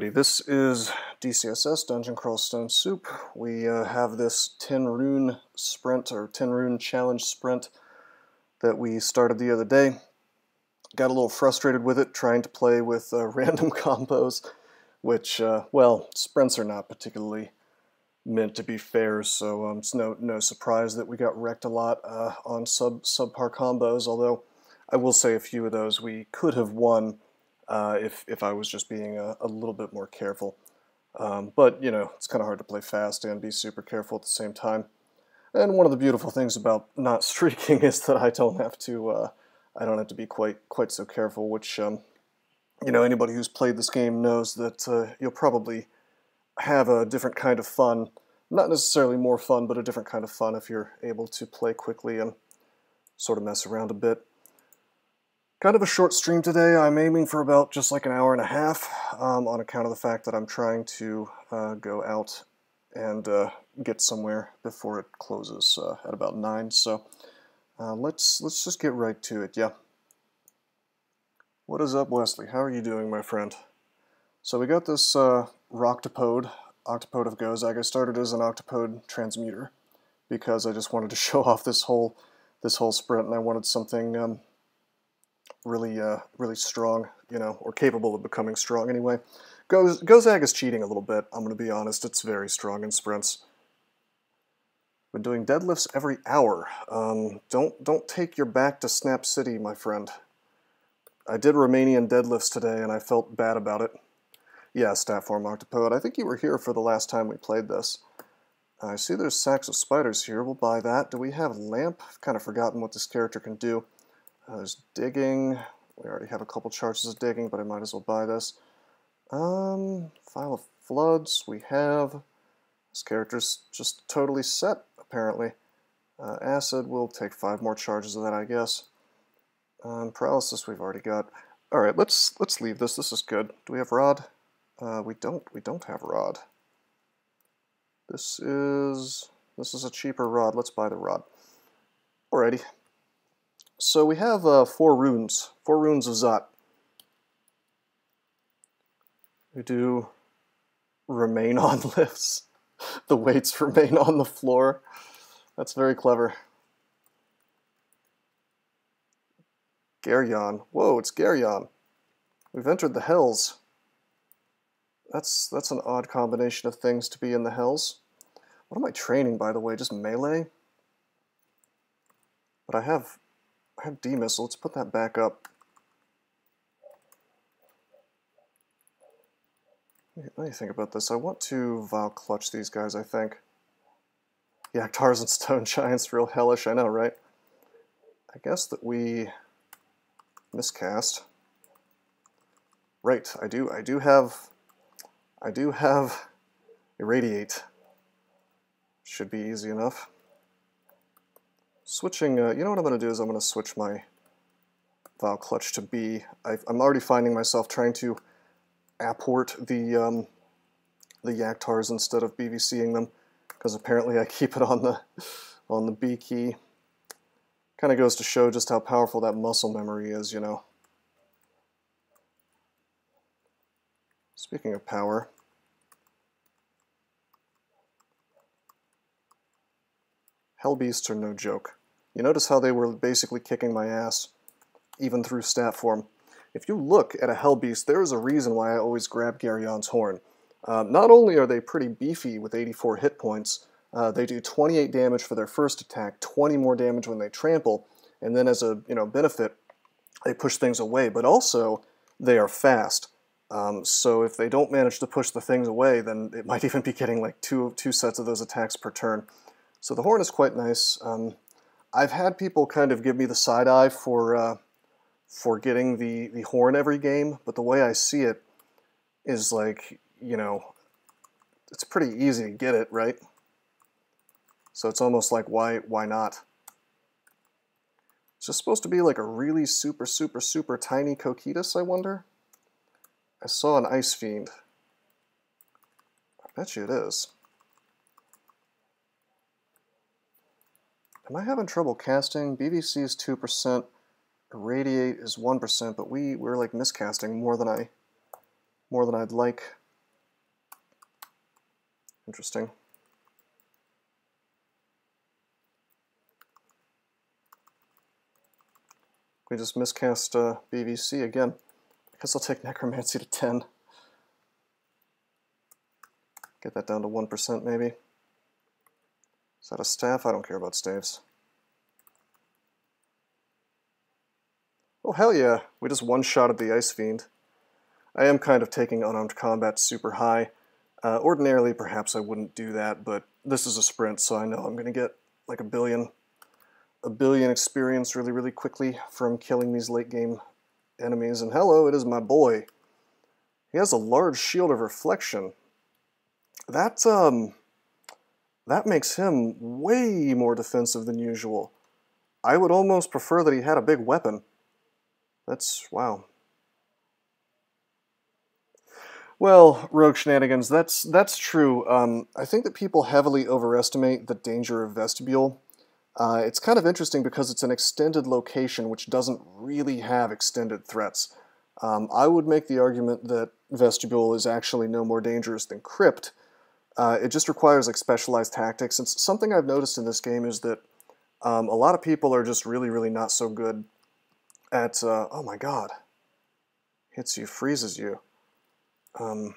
Alrighty, this is DCSS, Dungeon Crawl Stone Soup. We have this 10 Rune sprint, or 10 Rune challenge sprint that we started the other day. Got a little frustrated with it, trying to play with random combos, which, well, sprints are not particularly meant to be fair, so it's no surprise that we got wrecked a lot on subpar combos, although I will say a few of those we could have won if I was just being a little bit more careful. But, you know, it's kind of hard to play fast and be super careful at the same time. And one of the beautiful things about not streaking is that I don't have to be quite so careful, which, you know, anybody who's played this game knows that you'll probably have a different kind of fun. Not necessarily more fun, but a different kind of fun if you're able to play quickly and sort of mess around a bit. Kind of a short stream today. I'm aiming for about just like an hour and a half on account of the fact that I'm trying to go out and get somewhere before it closes at about 9. So let's just get right to it. Yeah. What is up, Wesley? How are you doing, my friend? So we got this Octopode of Gozag. I started as an Octopode transmuter because I just wanted to show off this whole sprint, and I wanted something really strong, you know, or capable of becoming strong anyway. Gozag is cheating a little bit, I'm going to be honest. It's very strong in sprints. Been doing deadlifts every hour. Don't take your back to Snap City, my friend. I did Romanian deadlifts today, and I felt bad about it. Yeah, stat form Octopode. I think you were here for the last time we played this. I see there's sacks of spiders here. We'll buy that. Do we have lamp? I've kind of forgotten what this character can do. There's digging. We already have a couple charges of digging, but I might as well buy this. File of Floods. We have. This character's just totally set, apparently. Acid, we'll take 5 more charges of that, I guess. Paralysis we've already got. Alright, let's leave this. This is good. Do we have Rod? We don't have Rod. This is a cheaper Rod. Let's buy the Rod. Alrighty. So we have 4 runes. 4 runes of Zot. We do remain on lifts. The weights remain on the floor. That's very clever. Geryon. Whoa, it's Geryon. We've entered the Hells. That's an odd combination of things to be in the Hells. What am I training, by the way? Just melee? But I have D-missile. Let's put that back up. Let me think about this. I want to Vile Clutch these guys, I think. Yaktars and Stone Giants, real hellish, I know, right? I guess that we miscast. Right, I do have Irradiate. Should be easy enough. Switching, you know what I'm going to do is I'm going to switch my Vile Clutch to B. I'm already finding myself trying to apport the Yaktars instead of BVCing them, because apparently I keep it on the B key. Kind of goes to show just how powerful that muscle memory is, you know. Speaking of power, Hellbeasts are no joke. You notice how they were basically kicking my ass, even through stat form. If you look at a Hellbeast, there is a reason why I always grab Geryon's Horn. Not only are they pretty beefy with 84 hit points, they do 28 damage for their first attack, 20 more damage when they trample, and then as a benefit, they push things away. But also, they are fast. So if they don't manage to push the things away, then it might even be getting like two sets of those attacks per turn. So the Horn is quite nice. I've had people kind of give me the side eye for getting the Horn every game, but the way I see it is like, you know, it's pretty easy to get it, right? So it's almost like, why not? It's just supposed to be like a really super tiny Coquetus, I wonder? I saw an Ice Fiend. I bet you it is. Am I having trouble casting? BVC is 2%, Irradiate is 1%, but we're like miscasting more than I'd like. Interesting. We just miscast BVC again. I guess I'll take Necromancy to 10. Get that down to 1% maybe. Is that a staff? I don't care about staves. Oh hell yeah, we just one-shotted the Ice Fiend. I am kind of taking unarmed combat super high. Ordinarily perhaps I wouldn't do that, but this is a sprint, so I know I'm going to get like a billion experience really, really quickly from killing these late game enemies. And hello, it is my boy. He has a large shield of reflection. That makes him way more defensive than usual. I would almost prefer that he had a big weapon. That's, wow. Well, rogue shenanigans, that's true. I think that people heavily overestimate the danger of Vestibule. It's kind of interesting because it's an extended location which doesn't really have extended threats. I would make the argument that Vestibule is actually no more dangerous than Crypt. It just requires like specialized tactics. And something I've noticed in this game is that a lot of people are just really, really not so good at, oh my god, hits you, freezes you. Do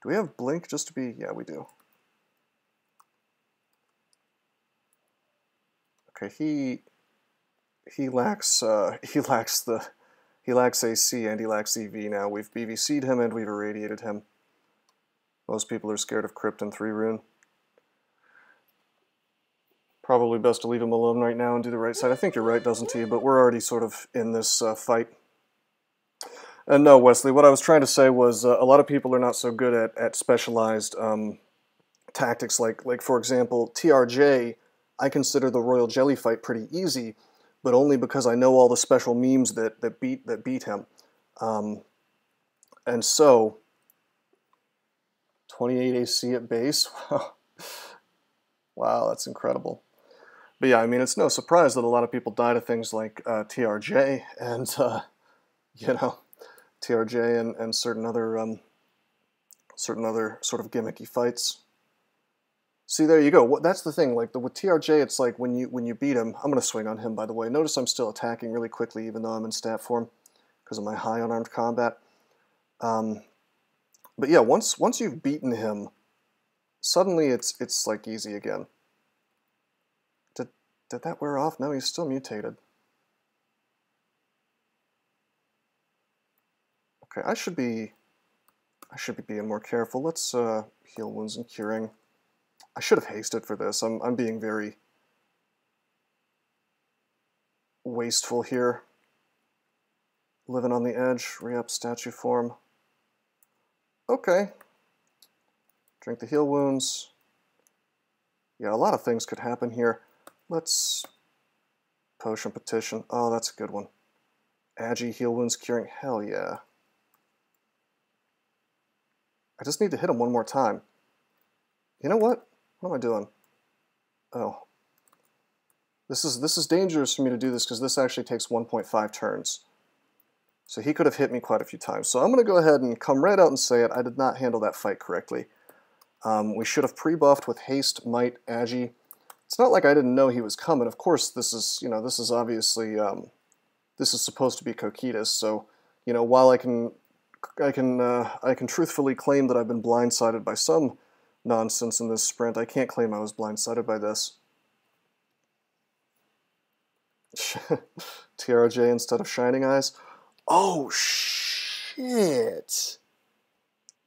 we have Blink just to be, yeah we do. Okay, he lacks AC and he lacks EV now. We've BVC'd him and we've irradiated him. Most people are scared of Crypt and 3 Rune. Probably best to leave him alone right now and do the right side. I think you're right, doesn't he? But we're already sort of in this fight. And no, Wesley, what I was trying to say was a lot of people are not so good at specialized tactics. Like for example, TRJ, I consider the Royal Jelly fight pretty easy, but only because I know all the special memes that beat him. And so, 28 AC at base? Wow, that's incredible. But yeah, I mean, it's no surprise that a lot of people die to things like TRJ and, you know, TRJ and certain other sort of gimmicky fights. See, there you go. That's the thing. Like with TRJ, it's like when you beat him. I'm gonna swing on him, by the way. Notice I'm still attacking really quickly, even though I'm in stat form, because of my high unarmed combat. But yeah, once you've beaten him, suddenly it's like easy again. Did that wear off? No, he's still mutated. Okay, I should be being more careful. Let's heal wounds and curing. I should have hasted for this. I'm being very wasteful here. Living on the edge, re-up statue form. Okay. Drink the heal wounds. Yeah, a lot of things could happen here. Let's potion petition. Oh, that's a good one. Agi, heal wounds, curing. Hell yeah. I just need to hit him one more time. You know what? What am I doing? Oh. This is dangerous for me to do this because this actually takes 1.5 turns. So he could have hit me quite a few times. So I'm going to go ahead and come right out and say it. I did not handle that fight correctly. We should have pre-buffed with Haste, Might, Agi. It's not like I didn't know he was coming. Of course, this is, you know, this is obviously, this is supposed to be Coquetus. So, you know, while I can truthfully claim that I've been blindsided by some nonsense in this sprint, I can't claim I was blindsided by this. TRJ instead of Shining Eyes. Oh, shit.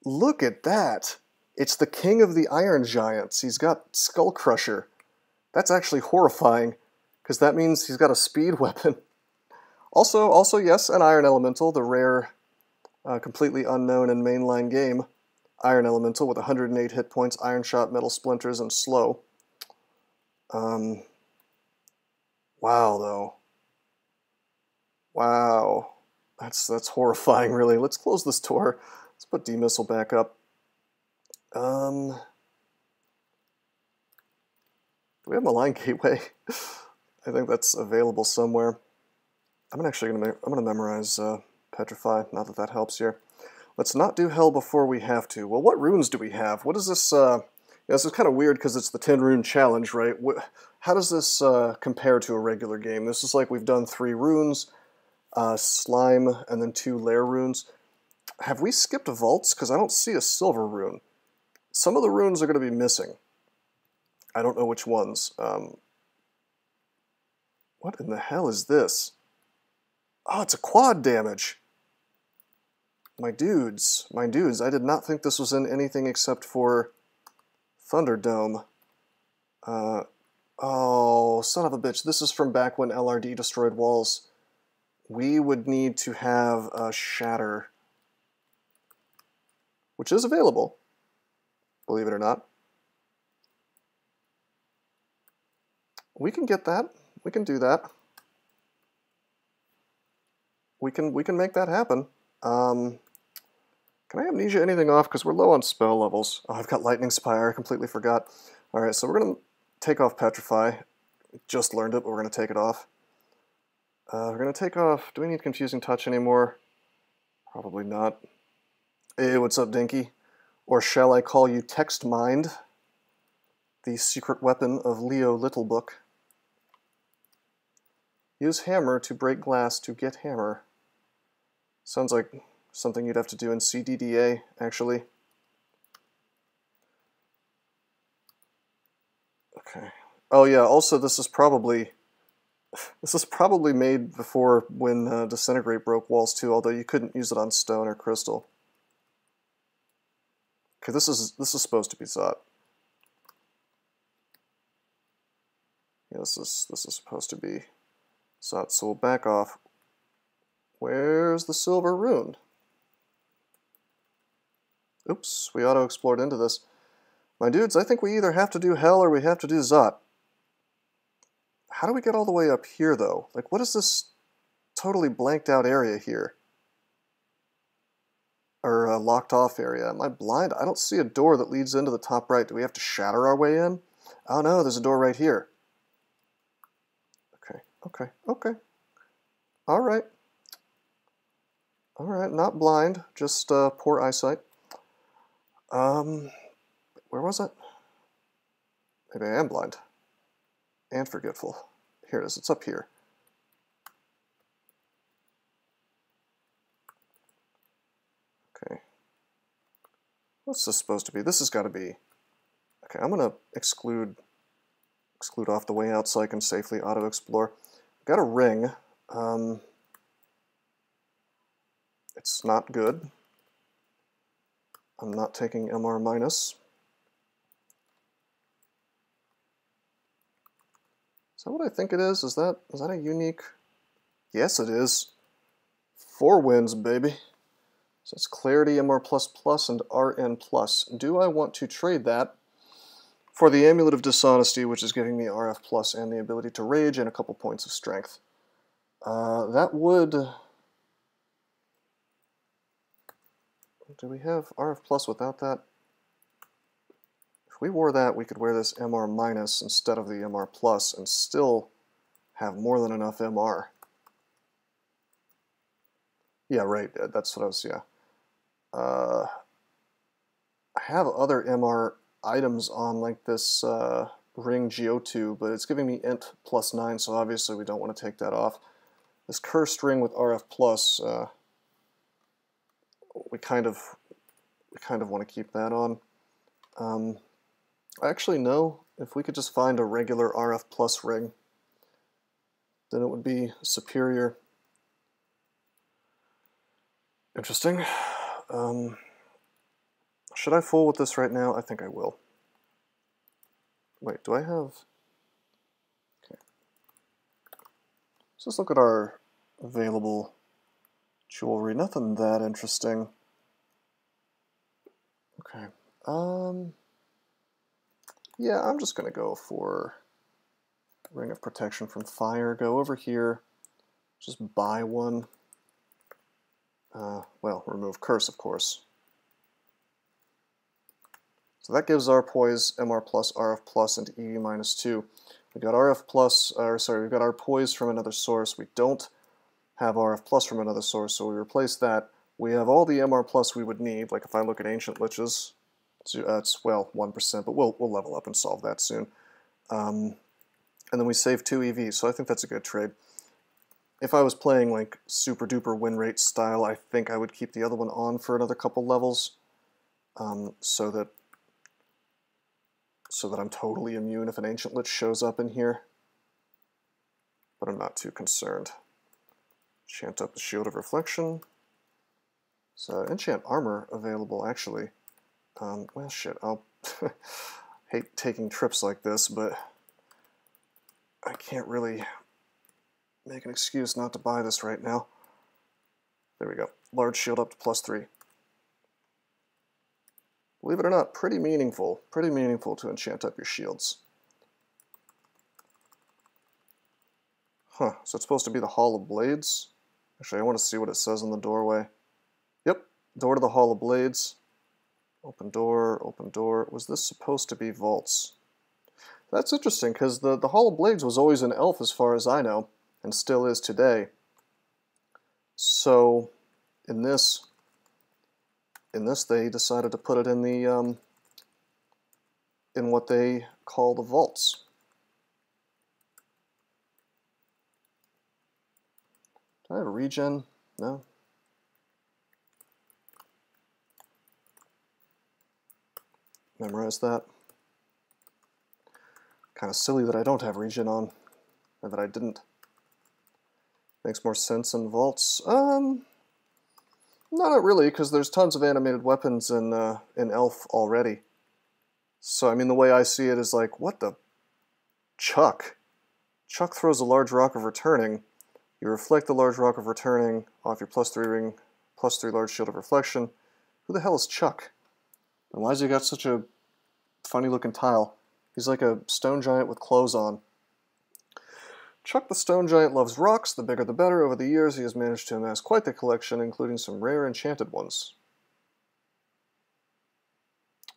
Look at that. It's the king of the Iron Giants. He's got Skull Crusher. That's actually horrifying, because that means he's got a speed weapon. Also, yes, an Iron Elemental, the rare, completely unknown and mainline game. Iron Elemental with 108 hit points, Iron Shot, Metal Splinters, and Slow. Wow, though. Wow. That's horrifying, really. Let's close this door. Let's put D-Missile back up. Do we have Malign Gateway? I think that's available somewhere. I'm gonna memorize Petrify, not that that helps here. Let's not do hell before we have to. Well, what runes do we have? What is this? This is kind of weird because it's the 10 Rune challenge, right? How does this compare to a regular game? This is like we've done 3 runes, slime, and then 2 lair runes. Have we skipped vaults? Because I don't see a silver rune. Some of the runes are going to be missing. I don't know which ones. What in the hell is this? Oh, it's a quad damage. My dudes, I did not think this was in anything except for Thunderdome. Oh, son of a bitch. This is from back when LRD destroyed walls. We would need to have a Shatter, which is available, believe it or not. We can get that. We can do that. We can make that happen. Can I amnesia anything off? Because we're low on spell levels. Oh, I've got Lightning Spire. I completely forgot. Alright, so we're going to take off Petrify. Just learned it, but we're going to take it off. We're going to take off... Do we need Confusing Touch anymore? Probably not. Hey, what's up, Dinky? Or shall I call you Text Mind? The secret weapon of Leo Littlebook. Use hammer to break glass to get hammer. Sounds like something you'd have to do in CDDA, actually. Okay. Oh yeah, also this is probably made before when Disintegrate broke walls too, although you couldn't use it on stone or crystal. Okay, this is supposed to be Zot. Yeah, this is supposed to be Zot, so we'll back off. Where's the silver rune? Oops, we auto-explored into this. My dudes, I think we either have to do hell or we have to do Zot. How do we get all the way up here, though? Like, what is this totally blanked out area here? Or locked off area? Am I blind? I don't see a door that leads into the top right. Do we have to shatter our way in? Oh no, there's a door right here. Okay. Alright. Alright, not blind, just poor eyesight. Where was it? Maybe I am blind. And forgetful. Here it is, it's up here. Okay. What's this supposed to be? This has got to be... Okay, I'm going to exclude off the way out so I can safely auto-explore. Got a ring. It's not good. I'm not taking MR minus. Is that what I think it is? Is that a unique? Yes, it is. 4 wins, baby. So it's Clarity, MR++, and RN+. Do I want to trade that for the Amulet of Dishonesty, which is giving me RF+ and the ability to rage and a couple points of strength? That would... Do we have RF+ without that? If we wore that, we could wear this MR- instead of the MR+ and still have more than enough MR. Yeah, right, that's what I was, yeah. I have other MR items on, like this Ring Geo2, but it's giving me int +9, so obviously we don't want to take that off. This cursed ring with RF+, we kind of want to keep that on. Actually, no. If we could just find a regular RF+ ring, then it would be superior. Interesting. Should I fool with this right now? I think I will. Wait, do I have... Okay. So let's look at our available jewelry. Nothing that interesting. Okay. Yeah, I'm just gonna go for Ring of Protection from Fire. Go over here, just buy one. Well, remove Curse, of course. So that gives our Poise, MR+, RF+, and EV -2. We got RF+, we've got our Poise from another source. We don't have RF+ from another source, so we replace that We have all the MR plus we would need. Like if I look at Ancient Liches, it's well 1%, but we'll level up and solve that soon. And then we save 2 EVs, so I think that's a good trade. If I was playing like super duper win rate style, I think I would keep the other one on for another couple levels, so that I'm totally immune if an Ancient Lich shows up in here. But I'm not too concerned. Enchant up the Shield of Reflection. So enchant armor available actually. Well shit, I'll hate taking trips like this, but I can't really make an excuse not to buy this right now. There we go. Large shield up to +3. Believe it or not, pretty meaningful to enchant up your shields. Huh, so it's supposed to be the Hall of Blades? Actually, I want to see what it says on the doorway. Yep, door to the Hall of Blades. Open door, open door. Was this supposed to be vaults? That's interesting, because the Hall of Blades was always an elf as far as I know, and still is today. So, in this they decided to put it in the, in what they call the vaults. Do I have a regen? No. Memorize that. Kind of silly that I don't have regen on, or that I didn't. Makes more sense in vaults. No, not really, because there's tons of animated weapons in Elf already. So, I mean, the way I see it is like, what the? Chuck. Chuck throws a large rock of returning. You reflect the large rock of returning off your +3 ring, +3 large shield of reflection. Who the hell is Chuck? And why has he got such a funny looking tile? He's like a stone giant with clothes on. Chuck the Stone Giant loves rocks, the bigger the better. Over the years he has managed to amass quite the collection, including some rare enchanted ones.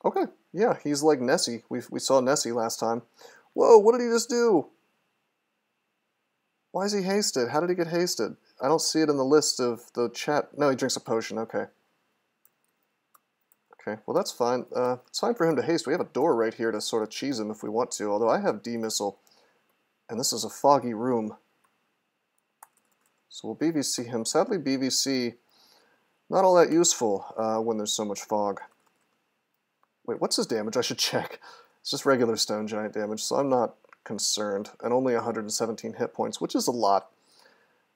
Okay, yeah, he's like Nessie. We saw Nessie last time. Whoa, what did he just do? Why is he hasted? How did he get hasted? I don't see it in the list of the chat. No, he drinks a potion, okay. Okay, well that's fine. It's fine for him to haste. We have a door right here to sort of cheese him if we want to, although I have D-Missile. And this is a foggy room. So we'll BVC him. Sadly, BVC, not all that useful when there's so much fog. Wait, what's his damage? I should check. It's just regular Stone Giant damage, so I'm not concerned. And only 117 hit points, which is a lot.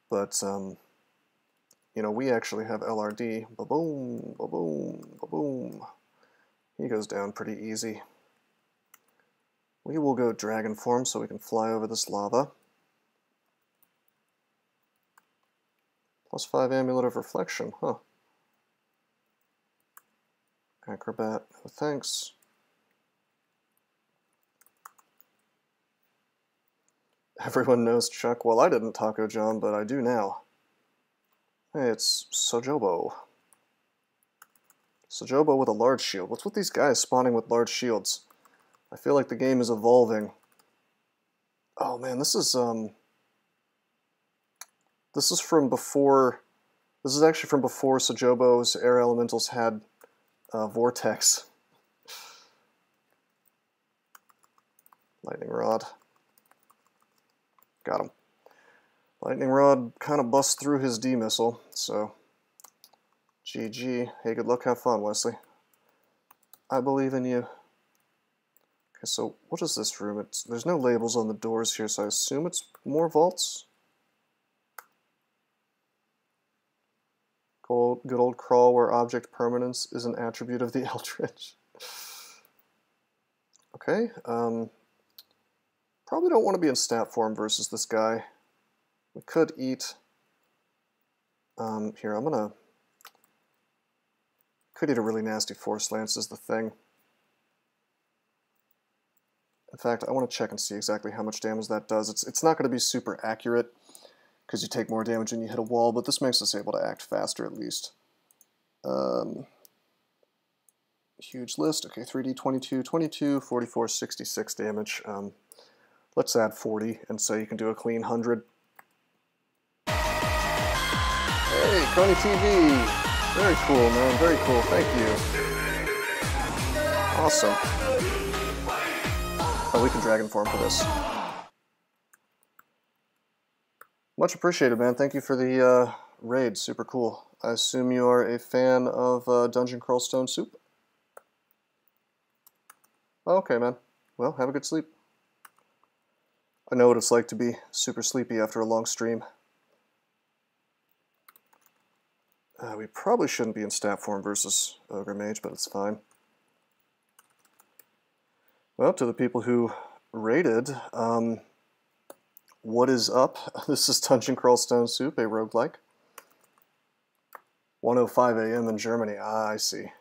But, you know, we actually have LRD. Ba-boom, ba-boom, ba-boom. He goes down pretty easy. We will go dragon form so we can fly over this lava. +5 Amulet of Reflection, huh. Acrobat, no thanks. Everyone knows Chuck. Well, I didn't, Taco John, but I do now. Hey, it's Sojobo. Sojobo with a large shield. What's with these guys spawning with large shields? I feel like the game is evolving. Oh man, this is from before. This is actually from before Sojobo's air elementals had Vortex. Lightning Rod. Got him. Lightning Rod kind of busts through his D-Missile, so GG. Hey, good luck, have fun, Wesley. I believe in you. Okay, so what is this room? There's no labels on the doors here, so I assume it's more vaults? Good old crawl where object permanence is an attribute of the Eldritch. Okay, probably don't want to be in stat form versus this guy. We could eat... here, I'm gonna... Could eat a really nasty Force Lance is the thing. In fact, I want to check and see exactly how much damage that does. It's not going to be super accurate, because you take more damage when you hit a wall, but this makes us able to act faster at least. Huge list. Okay, 3D 22, 22, 44, 66 damage. Let's add 40, and so you can do a clean 100. Hey, Coney TV! Very cool, man. Very cool. Thank you. Awesome. Oh, we can dragon form for this. Much appreciated, man. Thank you for the raid. Super cool. I assume you are a fan of Dungeon Crawl Stone Soup? Okay, man. Well, have a good sleep. I know what it's like to be super sleepy after a long stream. We probably shouldn't be in stat form versus Ogre Mage, but it's fine. Well, to the people who raided, what is up? This is Dungeon Crawl Stone Soup, a roguelike. 1:05 a.m. in Germany. Ah, I see.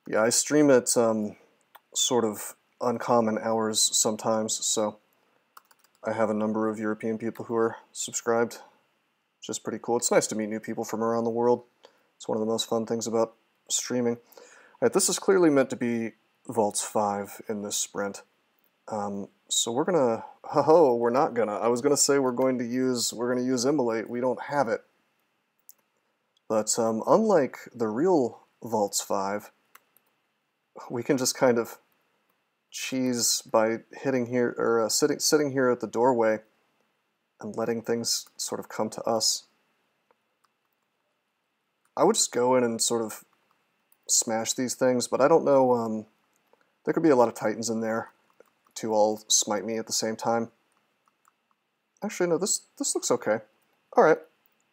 Yeah, I stream at sort of uncommon hours sometimes, so I have a number of European people who are subscribed, which is pretty cool. It's nice to meet new people from around the world. It's one of the most fun things about streaming. Alright, this is clearly meant to be Vaults 5 in this sprint. So we're gonna, we're not gonna. I was gonna say we're gonna use Immolate. We don't have it. But unlike the real Vaults 5, we can just kind of cheese by hitting here, or sitting here at the doorway and letting things sort of come to us. I would just go in and sort of smash these things, but I don't know, there could be a lot of titans in there to all smite me at the same time. Actually, no, this looks okay. Alright,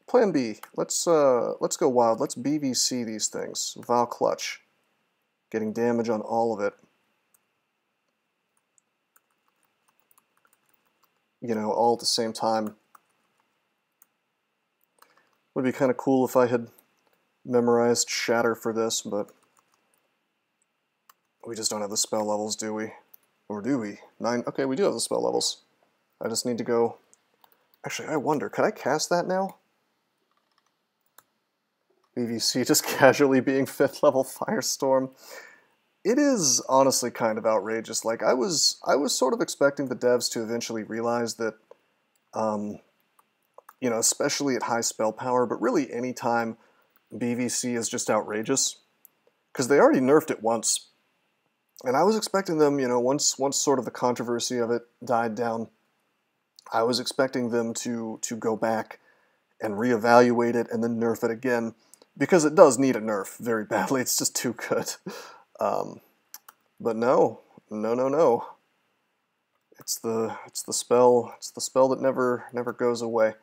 plan B. Let's go wild. Let's BVC these things. Vile Clutch. Getting damage on all of it. You know, all at the same time. Would be kind of cool if I had memorized Shatter for this, but we just don't have the spell levels, do we? Or do we? 9? Okay, we do have the spell levels. I just need to go... Actually, I wonder, could I cast that now? BVC just casually being 5th level Firestorm. It is honestly kind of outrageous. Like, I was sort of expecting the devs to eventually realize that, you know, especially at high spell power, but really any time BVC is just outrageous. Because they already nerfed it once. And I was expecting them, you know, once sort of the controversy of it died down, I was expecting them to go back and reevaluate it and then nerf it again. Because it does need a nerf very badly. It's just too good. But no. It's the spell that never goes away.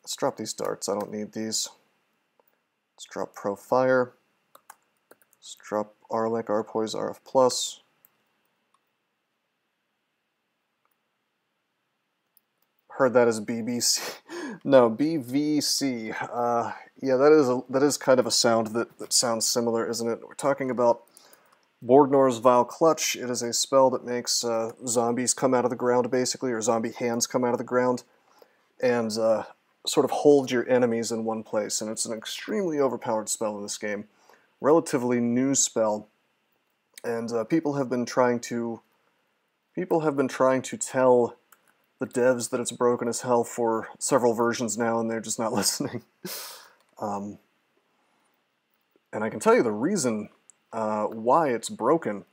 Let's drop these darts. I don't need these. Let's drop Pro Fire. Let's drop Arlec, Arpoise, RF+. Heard that as BBC. No, BVC. Yeah, that is kind of a sound that sounds similar, isn't it? We're talking about Borgnor's Vile Clutch. It is a spell that makes zombies come out of the ground, basically, or zombie hands come out of the ground, and sort of hold your enemies in one place. And it's an extremely overpowered spell in this game. Relatively new spell, and people have been trying to tell the devs that it's broken as hell for several versions now, and they're just not listening. And I can tell you the reason why it's broken.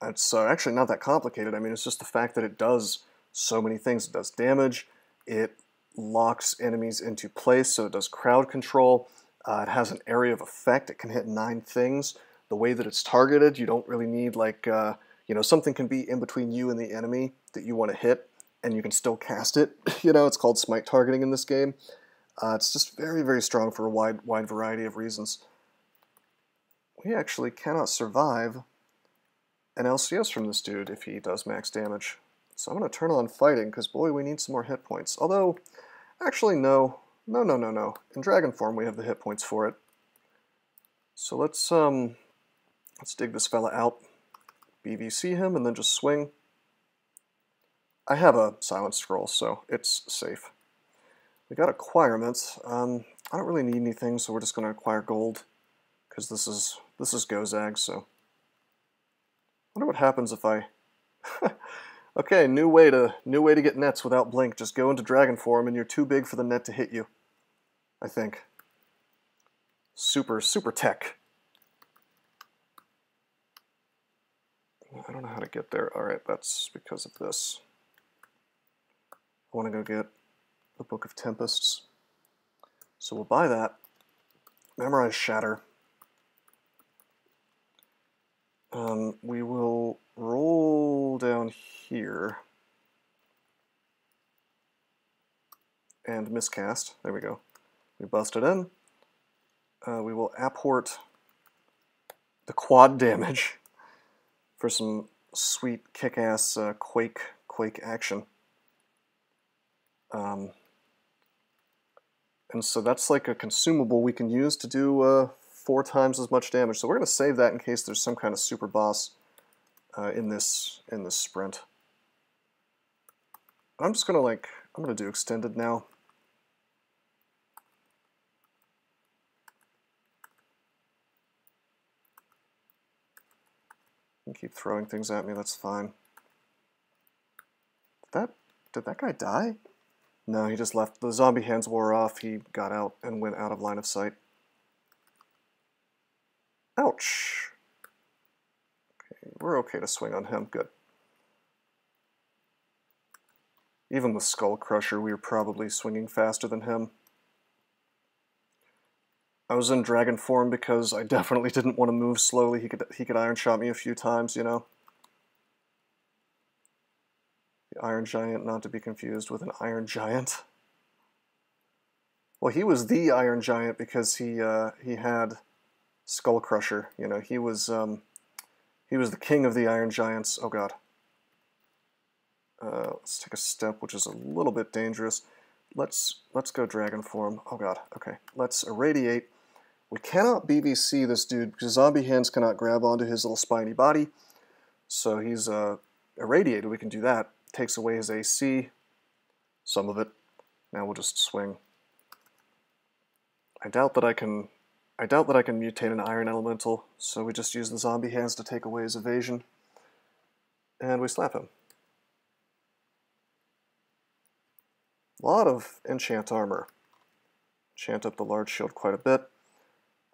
It's actually not that complicated. I mean, it's just the fact that it does so many things. It does damage, it locks enemies into place, so it does crowd control. It has an area of effect. It can hit 9 things. The way that it's targeted, you don't really need, like, you know, something can be in between you and the enemy that you want to hit, and you can still cast it. You know, it's called smite targeting in this game. It's just very, very strong for a wide variety of reasons. We actually cannot survive an LCS from this dude if he does max damage. So I'm going to turn on fighting, because, boy, we need some more hit points. Although, actually, no. No. In dragon form, we have the hit points for it. So let's dig this fella out, BVC him, and then just swing. I have a silent scroll, so it's safe. We got acquirements. I don't really need anything, so we're just going to acquire gold, because this is Gozag. So I wonder what happens if I. Okay, new way to get nets without blink. Just go into dragon form, and you're too big for the net to hit you. I think. Super tech. I don't know how to get there. Alright, that's because of this. I want to go get the Book of Tempests. So we'll buy that. Memorize Shatter. We will roll down here. And miscast. There we go. We bust it in. We will apport the quad damage for some sweet kick-ass quake action. And so that's like a consumable we can use to do 4 times as much damage. So we're going to save that in case there's some kind of super boss in this sprint. I'm just going to I'm going to do extended now. You can keep throwing things at me, that's fine. Did that guy die? No, he just left. The zombie hands wore off, he got out and went out of line of sight. Ouch! Okay, we're okay to swing on him, good. Even with Skull Crusher, we were probably swinging faster than him. I was in dragon form because I definitely didn't want to move slowly. He could Iron Shot me a few times, you know. The Iron Giant, not to be confused with an Iron Giant. Well, he was the Iron Giant because he had Skull Crusher. You know, he was the king of the Iron Giants. Oh god. Let's take a step, which is a little bit dangerous. Let's go dragon form. Oh god. Okay. Let's irradiate. We cannot BVC this dude because zombie hands cannot grab onto his little spiny body. So he's irradiated. We can do that. Takes away his AC. Some of it. Now we'll just swing. I doubt that I can mutate an Iron Elemental, so we just use the zombie hands to take away his evasion. And we slap him. A lot of enchant armor. Enchant up the large shield quite a bit.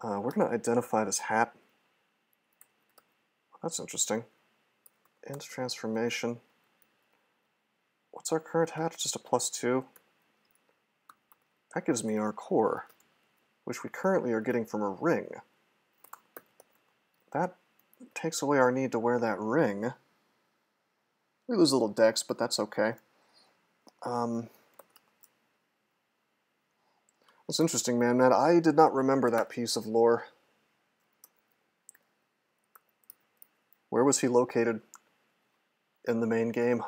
We're going to identify this hat. That's interesting. End transformation. What's our current hat? Just a +2. That gives me our core, which we currently are getting from a ring. That takes away our need to wear that ring. We lose a little dex, but that's okay. That's interesting, man. I did not remember that piece of lore. Where was he located in the main game?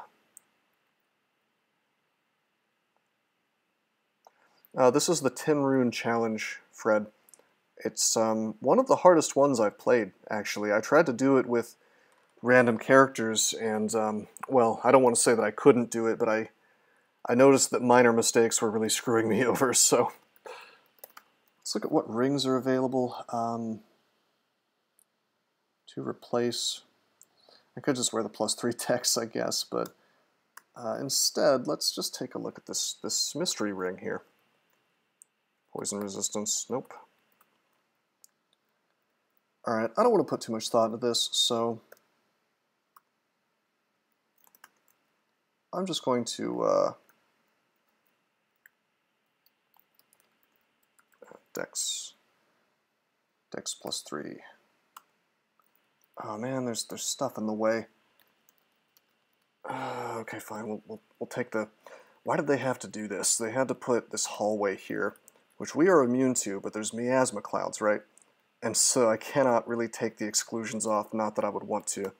This is the Ten Rune challenge, Fred. It's one of the hardest ones I've played, actually. I tried to do it with random characters, and, well, I don't want to say that I couldn't do it, but I noticed that minor mistakes were really screwing me over, so... Let's look at what rings are available. To replace... I could just wear the +3 text, I guess, but instead, let's just take a look at this mystery ring here. Poison resistance, nope. Alright, I don't want to put too much thought into this, so I'm just going to Dex +3. Oh man, there's stuff in the way. Okay, fine. We'll take the. Why did they have to do this? They had to put this hallway here, which we are immune to, but there's miasma clouds, right? And so I cannot really take the exclusions off. Not that I would want to,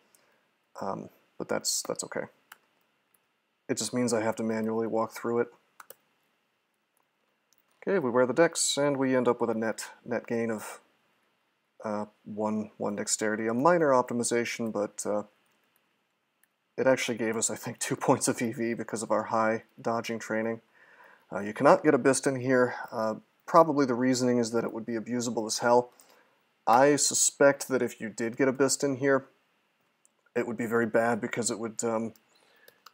but that's okay. It just means I have to manually walk through it. Okay, we wear the dex, and we end up with a net gain of one dexterity. A minor optimization, but it actually gave us, I think, 2 points of EV because of our high dodging training. You cannot get a Bist in here. Probably the reasoning is that it would be abusable as hell. I suspect that if you did get a Bist in here, it would be very bad because it would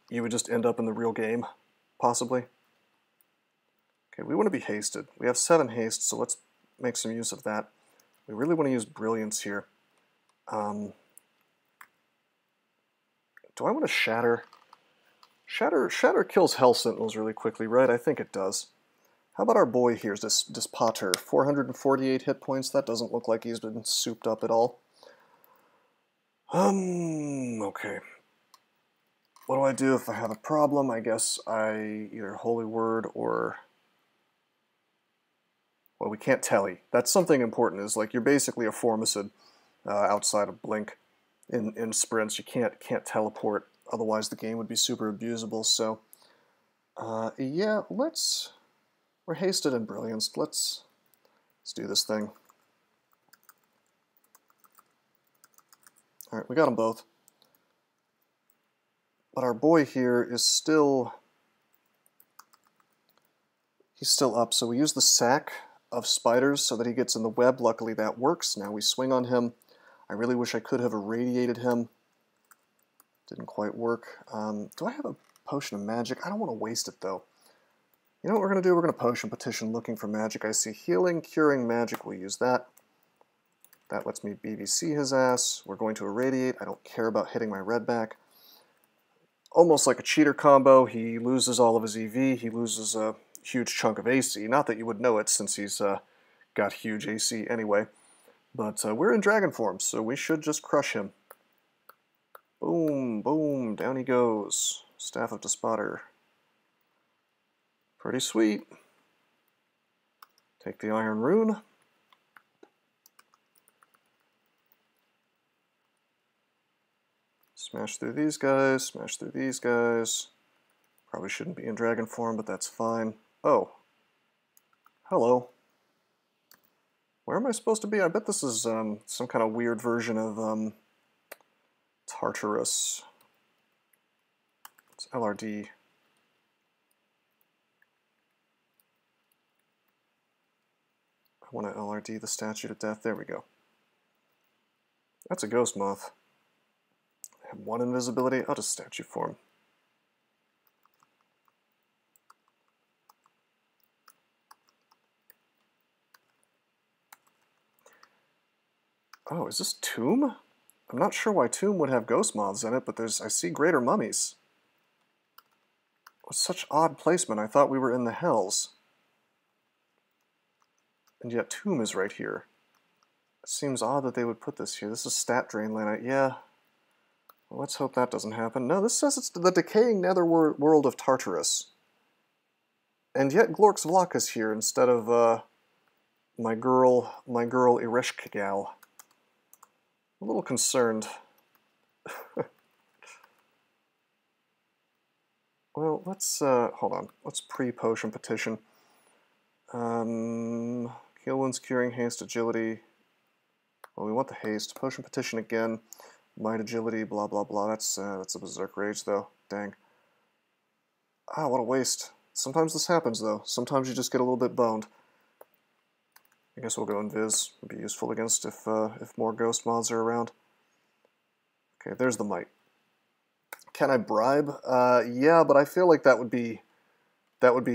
you would just end up in the real game, possibly. Okay, we want to be hasted. We have 7 haste, so let's make some use of that. We really want to use brilliance here. Do I want to shatter? Shatter kills Hell Sentinels really quickly, right? I think it does. How about our boy here, this Potter? 448 hit points. That doesn't look like he's been souped up at all. Okay. What do I do if I have a problem? I guess I either Holy Word or... Well, we can't telly. That's something important, is like you're basically a Formicid outside of Blink in sprints. You can't teleport, otherwise the game would be super abusable. So, yeah, we're hasted in Brilliance. Let's do this thing. Alright, we got them both. But our boy here is still... He's still up, so we use the sack of spiders so that he gets in the web. Luckily that works. Now we swing on him. I really wish I could have irradiated him. Didn't quite work. Do I have a potion of magic? I don't want to waste it though. You know what we're going to do? We're going to potion petition looking for magic. I see healing, curing magic. We'll use that. That lets me BVC his ass. We're going to irradiate. I don't care about hitting my red back. Almost like a cheater combo. He loses all of his EV. He loses a huge chunk of AC. Not that you would know it since he's got huge AC anyway. But we're in dragon form, so we should just crush him. Boom, boom, down he goes. Staff of Despotter. Pretty sweet. Take the Iron Rune. Smash through these guys, smash through these guys. Probably shouldn't be in dragon form, but that's fine. Oh. Hello. Where am I supposed to be? I bet this is some kind of weird version of Tartarus. It's LRD. I want to LRD the Statue to Death. There we go. That's a ghost moth. I have 1 invisibility. I'll just statue form. Oh, is this Tomb? I'm not sure why Tomb would have ghost moths in it, but I see greater mummies. With such odd placement, I thought we were in the Hells. And yet Tomb is right here. It seems odd that they would put this here. This is stat drain land. Yeah. Well, let's hope that doesn't happen. No, this says it's the decaying netherworld of Tartarus. And yet Glork's Vlak is here instead of my girl Ereshkigal. A little concerned. Well, let's hold on. Let's pre-potion petition. Heal wounds, curing, haste, agility. Well, we want the haste. Potion petition again. Might, agility, blah blah blah. That's a berserk rage though. Dang. Ah, what a waste. Sometimes this happens though. Sometimes you just get a little bit boned. I guess we'll go invis. Would be useful against if more ghost moths are around. Okay, there's the might. Can I bribe? Yeah, but I feel like that would be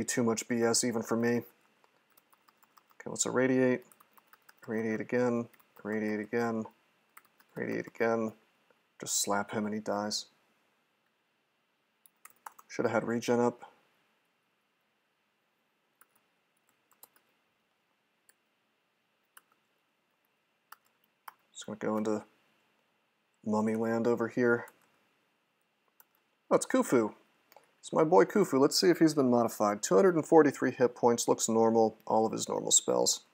too much BS even for me. Okay, let's irradiate. Irradiate again. Irradiate again. Irradiate again. Just slap him and he dies. Should have had regen up. Just gonna go into mummy land over here. Oh, it's Khufu. It's my boy Khufu. Let's see if he's been modified. 243 hit points, looks normal. All of his normal spells.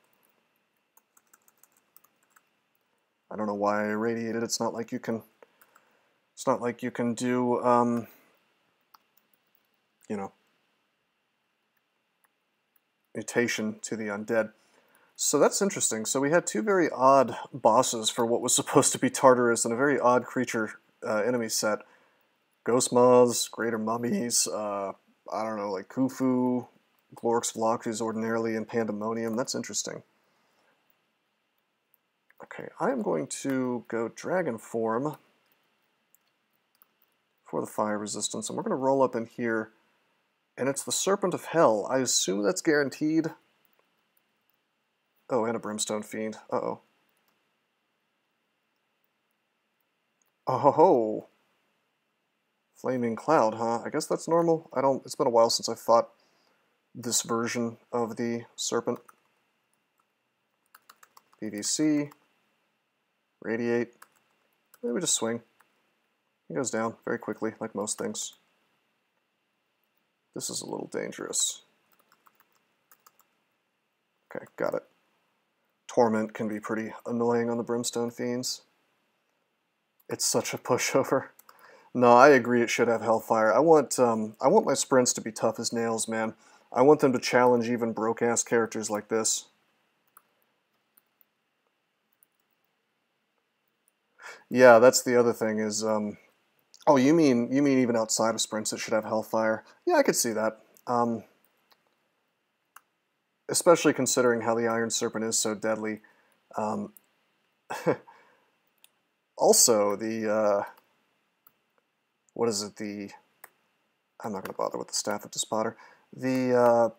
I don't know why I irradiated. It's not like you can. It's not like you can do. You know, mutation to the undead. So that's interesting. So we had 2 very odd bosses for what was supposed to be Tartarus and a very odd creature enemy set. Ghost moths, greater mummies, I don't know, like Khufu, Glork's Vlak, who's ordinarily in Pandemonium. That's interesting. Okay, I am going to go dragon form for the fire resistance, and we're going to roll up in here And it's the Serpent of Hell. I assume that's guaranteed. Oh, and a Brimstone Fiend. Uh-oh. Oh ho ho. Flaming Cloud, huh? I guess that's normal. It's been a while since I fought this version of the Serpent. PVC. Radiate. Maybe we just swing. He goes down very quickly, like most things. This is a little dangerous. Okay, got it. Torment can be pretty annoying on the Brimstone Fiends. It's such a pushover. No, I agree it should have Hellfire. I want my sprints to be tough as nails, man. I want them to challenge even broke-ass characters like this. Yeah, that's the other thing is, oh, you mean even outside of sprints it should have Hellfire? Yeah, I could see that. Especially considering how the Iron Serpent is so deadly. Also, the, what is it, I'm not going to bother with the Staff of Despotter. The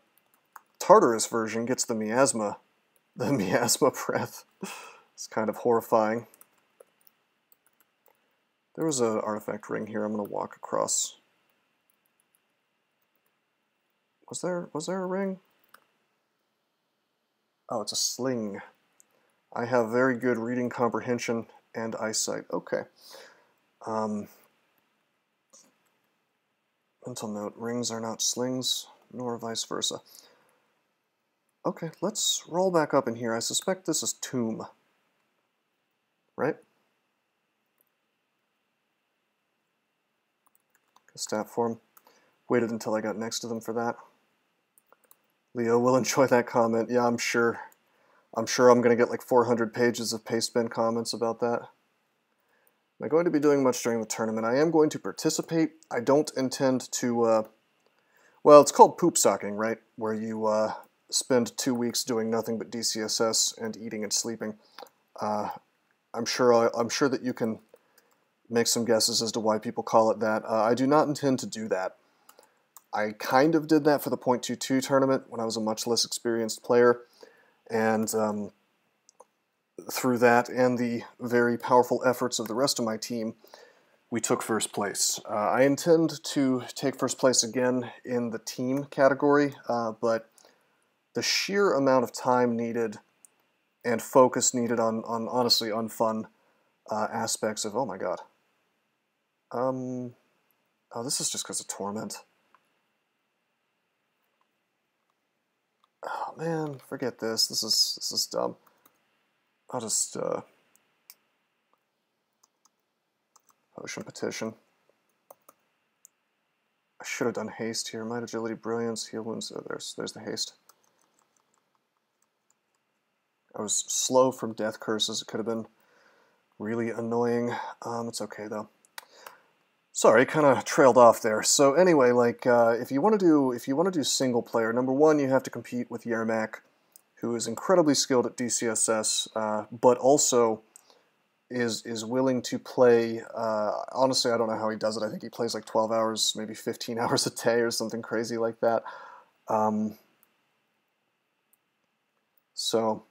Tartarus version gets the miasma breath. It's kind of horrifying. There was an artifact ring here I'm going to walk across. Was there a ring? Oh, it's a sling. I have very good reading comprehension and eyesight. Okay. Mental note, rings are not slings, nor vice versa. Okay, let's roll back up in here. I suspect this is Tomb. Right? Stat form. Waited until I got next to them for that. Leo will enjoy that comment. Yeah, I'm sure. I'm going to get like 400 pages of pastebin comments about that. Am I going to be doing much during the tournament? I am going to participate. I don't intend to, well, it's called poop socking, right? Where you spend 2 weeks doing nothing but DCSS and eating and sleeping. I'm sure that you can make some guesses as to why people call it that. I do not intend to do that. I kind of did that for the .22 tournament when I was a much less experienced player, and through that and the very powerful efforts of the rest of my team, we took first place. I intend to take first place again in the team category, but the sheer amount of time needed and focus needed on honestly unfun aspects of, oh my god. Oh, this is just because of Torment. Oh man, forget this. This is dumb. I'll just Potion Petition. I should have done haste here. Might, agility, brilliance, heal wounds. Oh, there's the haste. I was slow from death curses. It could have been really annoying. It's okay though. Sorry, kind of trailed off there. So anyway, like if you want to do single player, number one, you have to compete with Yermak, who is incredibly skilled at DCSS, but also is willing to play. Honestly, I don't know how he does it. I think he plays like 12 hours, maybe 15 hours a day, or something crazy like that. So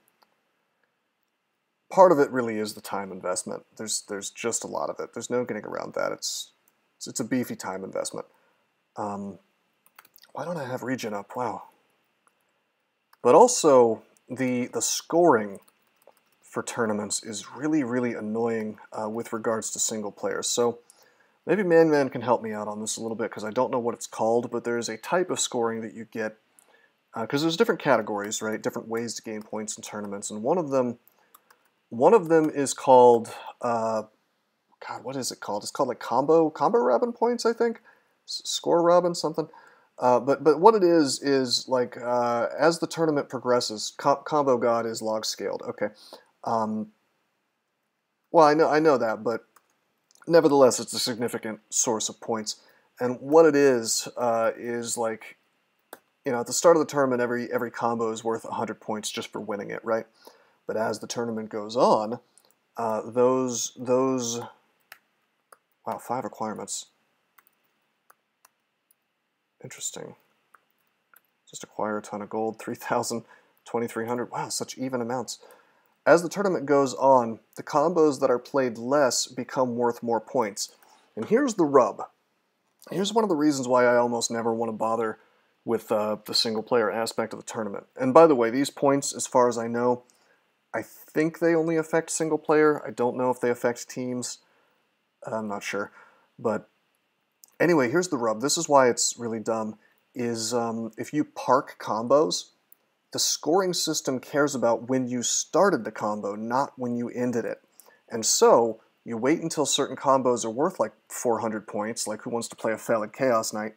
part of it really is the time investment. There's just a lot of it. There's no getting around that. It's a beefy time investment. Why don't I have regen up? Wow. But also, the scoring for tournaments is really, really annoying with regards to single players. So maybe Man can help me out on this a little bit, because I don't know what it's called, but there's a type of scoring that you get, because there's different categories, right? Different ways to gain points in tournaments, and one of them is called, God, what is it called? It's called like combo Robin points, I think. Score Robin something. But what it is like as the tournament progresses, combo God is log scaled. Okay. Well, I know that, but nevertheless, it's a significant source of points. And what it is like, you know, at the start of the tournament, every combo is worth 100 points just for winning it, right? But as the tournament goes on, those wow, 5 requirements. Interesting. Just acquire a ton of gold, 3,000, 2,300. Wow, such even amounts. As the tournament goes on, the combos that are played less become worth more points. And here's the rub. Here's one of the reasons why I almost never want to bother with the single-player aspect of the tournament. And by the way, these points, as far as I know, I think they only affect single-player. I don't know if they affect teams. I'm not sure. But anyway, here's the rub. This is why it's really dumb. Is if you park combos, the scoring system cares about when you started the combo, not when you ended it. And so, you wait until certain combos are worth like 400 points, like Who Wants to Play a Phallic Chaos Knight,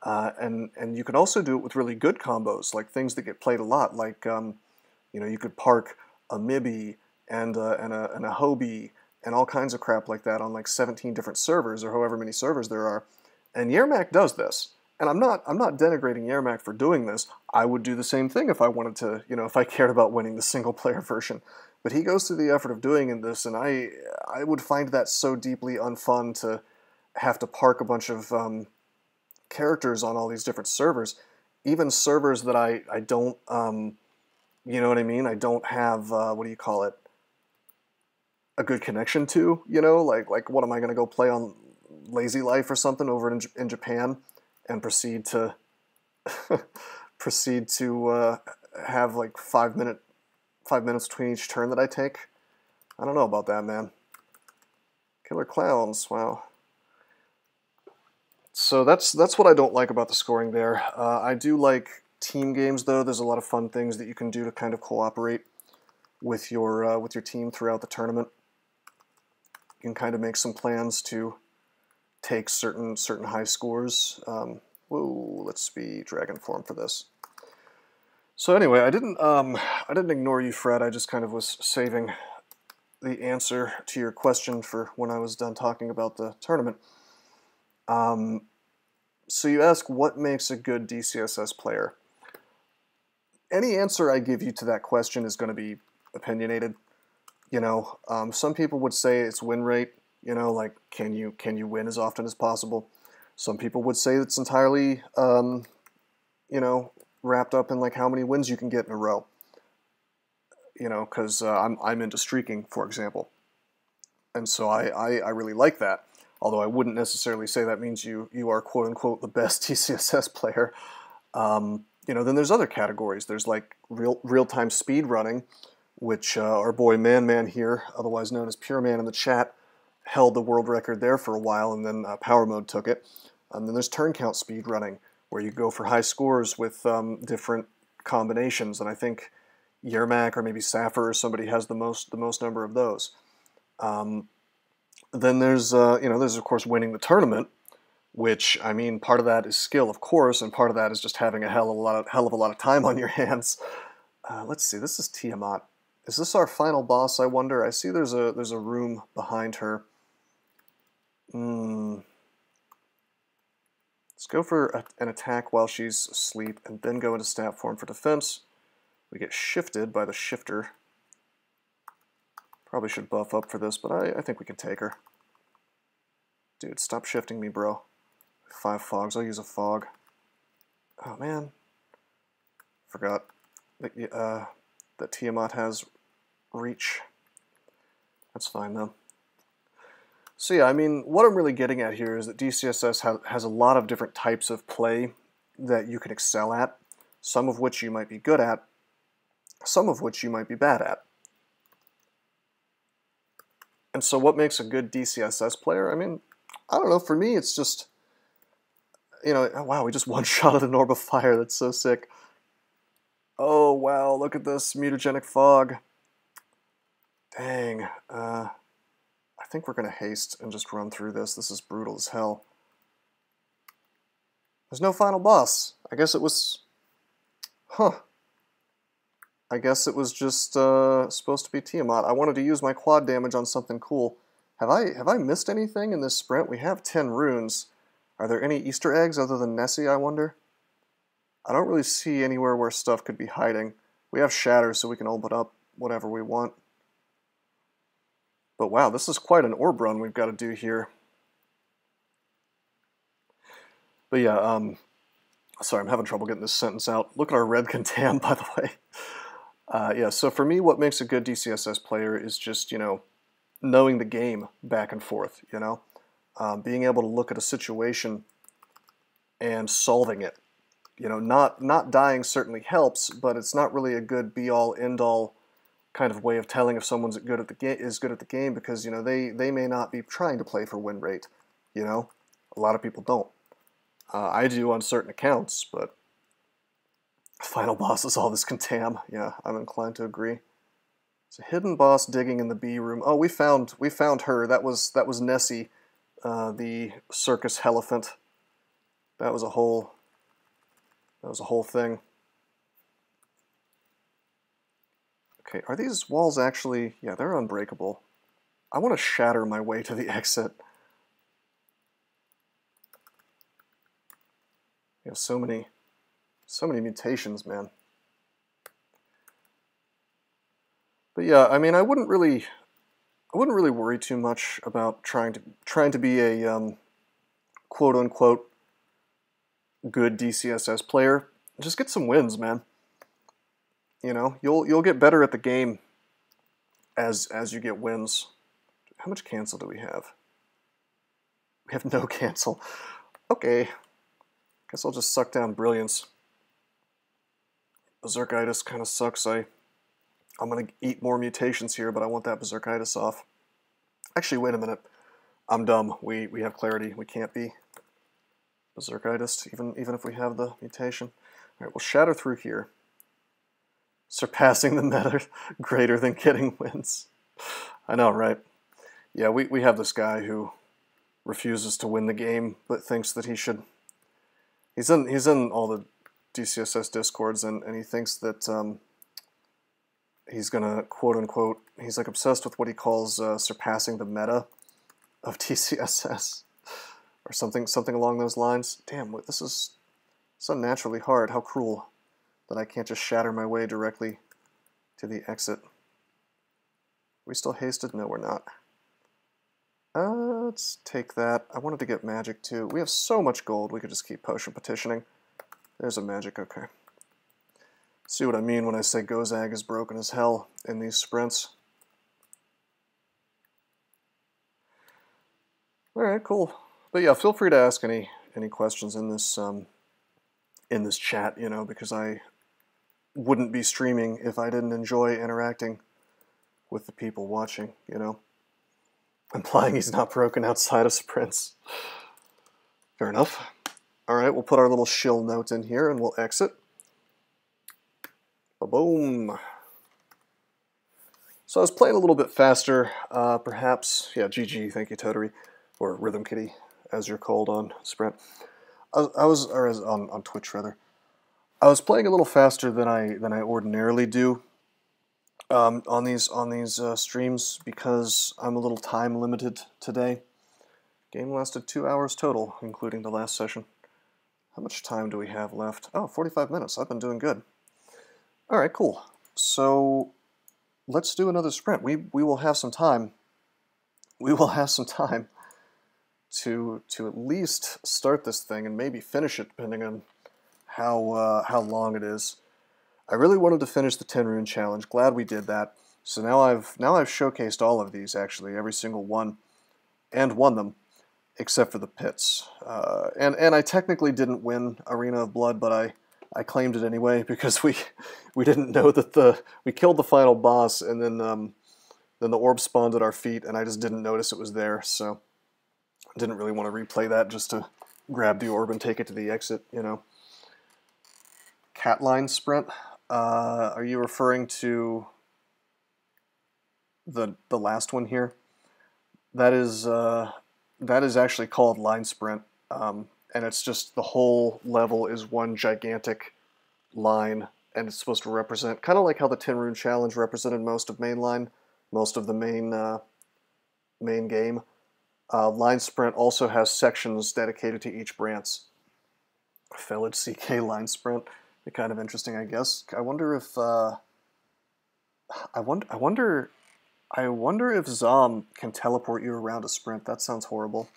and you can also do it with really good combos, like things that get played a lot, like, you could park a Mibby and a Hobie and all kinds of crap like that on like 17 different servers, or however many servers there are. And Yermak does this. And I'm not denigrating Yermak for doing this. I would do the same thing if I wanted to, if I cared about winning the single-player version. But he goes through the effort of doing this, and I would find that so deeply unfun to have to park a bunch of characters on all these different servers. Even servers that I don't, you know what I mean? I don't have, what do you call it? A good connection to, Like what am I going to go play on Lazy Life or something over in Japan? And proceed to have like 5 minutes between each turn that I take. I don't know about that, man. Killer Clowns, wow. So that's what I don't like about the scoring there. I do like team games though. There's a lot of fun things that you can do to kind of cooperate with your team throughout the tournament. You can kind of make some plans to take certain high scores. Whoa, let's be dragon form for this. So anyway, I didn't ignore you, Fred. I just kind of was saving the answer to your question for when I was done talking about the tournament. So you ask, what makes a good DCSS player? Any answer I give you to that question is going to be opinionated. Some people would say it's win rate. Like, can you win as often as possible? Some people would say it's entirely, wrapped up in like how many wins you can get in a row. Because I'm into streaking, for example, and so I really like that. Although I wouldn't necessarily say that means you are quote unquote the best DCSS player. Then there's other categories. There's like real-time speed running, which our boy Man here, otherwise known as Pure Man in the chat, held the world record there for a while, and then Power Mode took it. And then there's turn count speed running, where you go for high scores with different combinations, and I think Yermak or maybe Saffir or somebody has the most number of those. Then there's there's of course winning the tournament, which, I mean, part of that is skill, of course, and part of that is just having a hell of a lot of time on your hands. Let's see, this is Tiamat. Is this our final boss, I wonder? I see there's a room behind her. Let's go for an attack while she's asleep, and then go into stat form for defense. We get shifted by the shifter. Probably should buff up for this, but I think we can take her. Dude, stop shifting me, bro. 5 fogs. I'll use a fog. Oh, man. Forgot that Tiamat has reach. That's fine, though. So yeah, I mean, what I'm really getting at here is that DCSS has a lot of different types of play that you can excel at, some of which you might be good at, some of which you might be bad at. And so what makes a good DCSS player? I mean, I don't know, for me it's just, oh, wow, we just one-shotted an orb of fire, that's so sick. Oh, wow, look at this mutagenic fog. Dang, I think we're going to haste and just run through this. This is brutal as hell. There's no final boss. I guess it was... I guess it was just supposed to be Tiamat. I wanted to use my quad damage on something cool. Have I missed anything in this sprint? We have 10 runes. Are there any Easter eggs other than Nessie, I wonder? I don't really see anywhere where stuff could be hiding. We have Shatter, so we can open up whatever we want. But wow, this is quite an orb run we've got to do here. But yeah, Sorry, I'm having trouble getting this sentence out. Look at our red contam, by the way. Yeah, so for me, what makes a good DCSS player is just, you know, knowing the game back and forth, you know? Being able to look at a situation and solving it. You know, not dying certainly helps, but it's not really a good be-all, end-all kind of way of telling if someone's good at the game because, you know, they may not be trying to play for win rate, you know? A lot of people don't. I do on certain accounts, but final boss is all this contam. Yeah, I'm inclined to agree. It's a hidden boss digging in the B room. Oh, we found her. That was Nessie, the circus elephant. That was a whole thing. Okay, are these walls actually... Yeah, they're unbreakable. I want to shatter my way to the exit. You have so many mutations, man. But yeah, I mean, I wouldn't really worry too much about trying to be a quote unquote good DCSS player. Just get some wins, man. You know, you'll get better at the game as you get wins. How much cancel do we have? We have no cancel. Okay. Guess I'll just suck down brilliance. Berserkitis kind of sucks. I'm gonna eat more mutations here, but I want that Berserkitis off. Actually, wait a minute. I'm dumb. We have clarity. We can't be Berserkitis, even if we have the mutation. Alright, we'll shatter through here. Surpassing the meta greater than getting wins. I know, right? Yeah, we have this guy who refuses to win the game, but thinks that he should. He's in all the DCSS discords, and he thinks that he's gonna quote unquote. He's like obsessed with what he calls surpassing the meta of DCSS, or something along those lines. Damn, this is unnaturally hard. How cruel that I can't just shatter my way directly to the exit. Are we still hasted? No, we're not. Let's take that. I wanted to get magic too. We have so much gold, we could just keep potion petitioning. There's a magic, okay. See what I mean when I say Gozag is broken as hell in these sprints. Alright, cool. But yeah, feel free to ask any questions in this chat, you know, because I wouldn't be streaming if I didn't enjoy interacting with the people watching, you know. Implying he's not broken outside of sprints. Fair enough. Alright, we'll put our little shill note in here and we'll exit. Ba-boom. So I was playing a little bit faster, perhaps. Yeah, GG, thank you, Totery. Or Rhythm Kitty, as you're called on Sprint. On Twitch, rather. I was playing a little faster than I ordinarily do on these streams because I'm a little time limited today. Game lasted 2 hours total, including the last session. How much time do we have left? Oh, 45 minutes. I've been doing good. Alright, cool. So let's do another sprint. We will have some time. We will have some time to at least start this thing and maybe finish it, depending on how long it is. I really wanted to finish the 10 Rune challenge. Glad we did that. So now I've showcased all of these, actually, every single one, and won them, except for the pits. And I technically didn't win Arena of Blood, but I claimed it anyway because we didn't know that we killed the final boss, and then the orb spawned at our feet, and I just didn't notice it was there. So I didn't really want to replay that just to grab the orb and take it to the exit, you know. Catline sprint. Are you referring to the last one here? That is actually called line sprint, and it's just the whole level is one gigantic line, and it's supposed to represent kind of like how the 10 Rune challenge represented most of mainline, most of the main game. Line sprint also has sections dedicated to each branch. Felid CK line sprint. Be kind of interesting, I guess. I wonder if I wonder if Zom can teleport you around a sprint. That sounds horrible.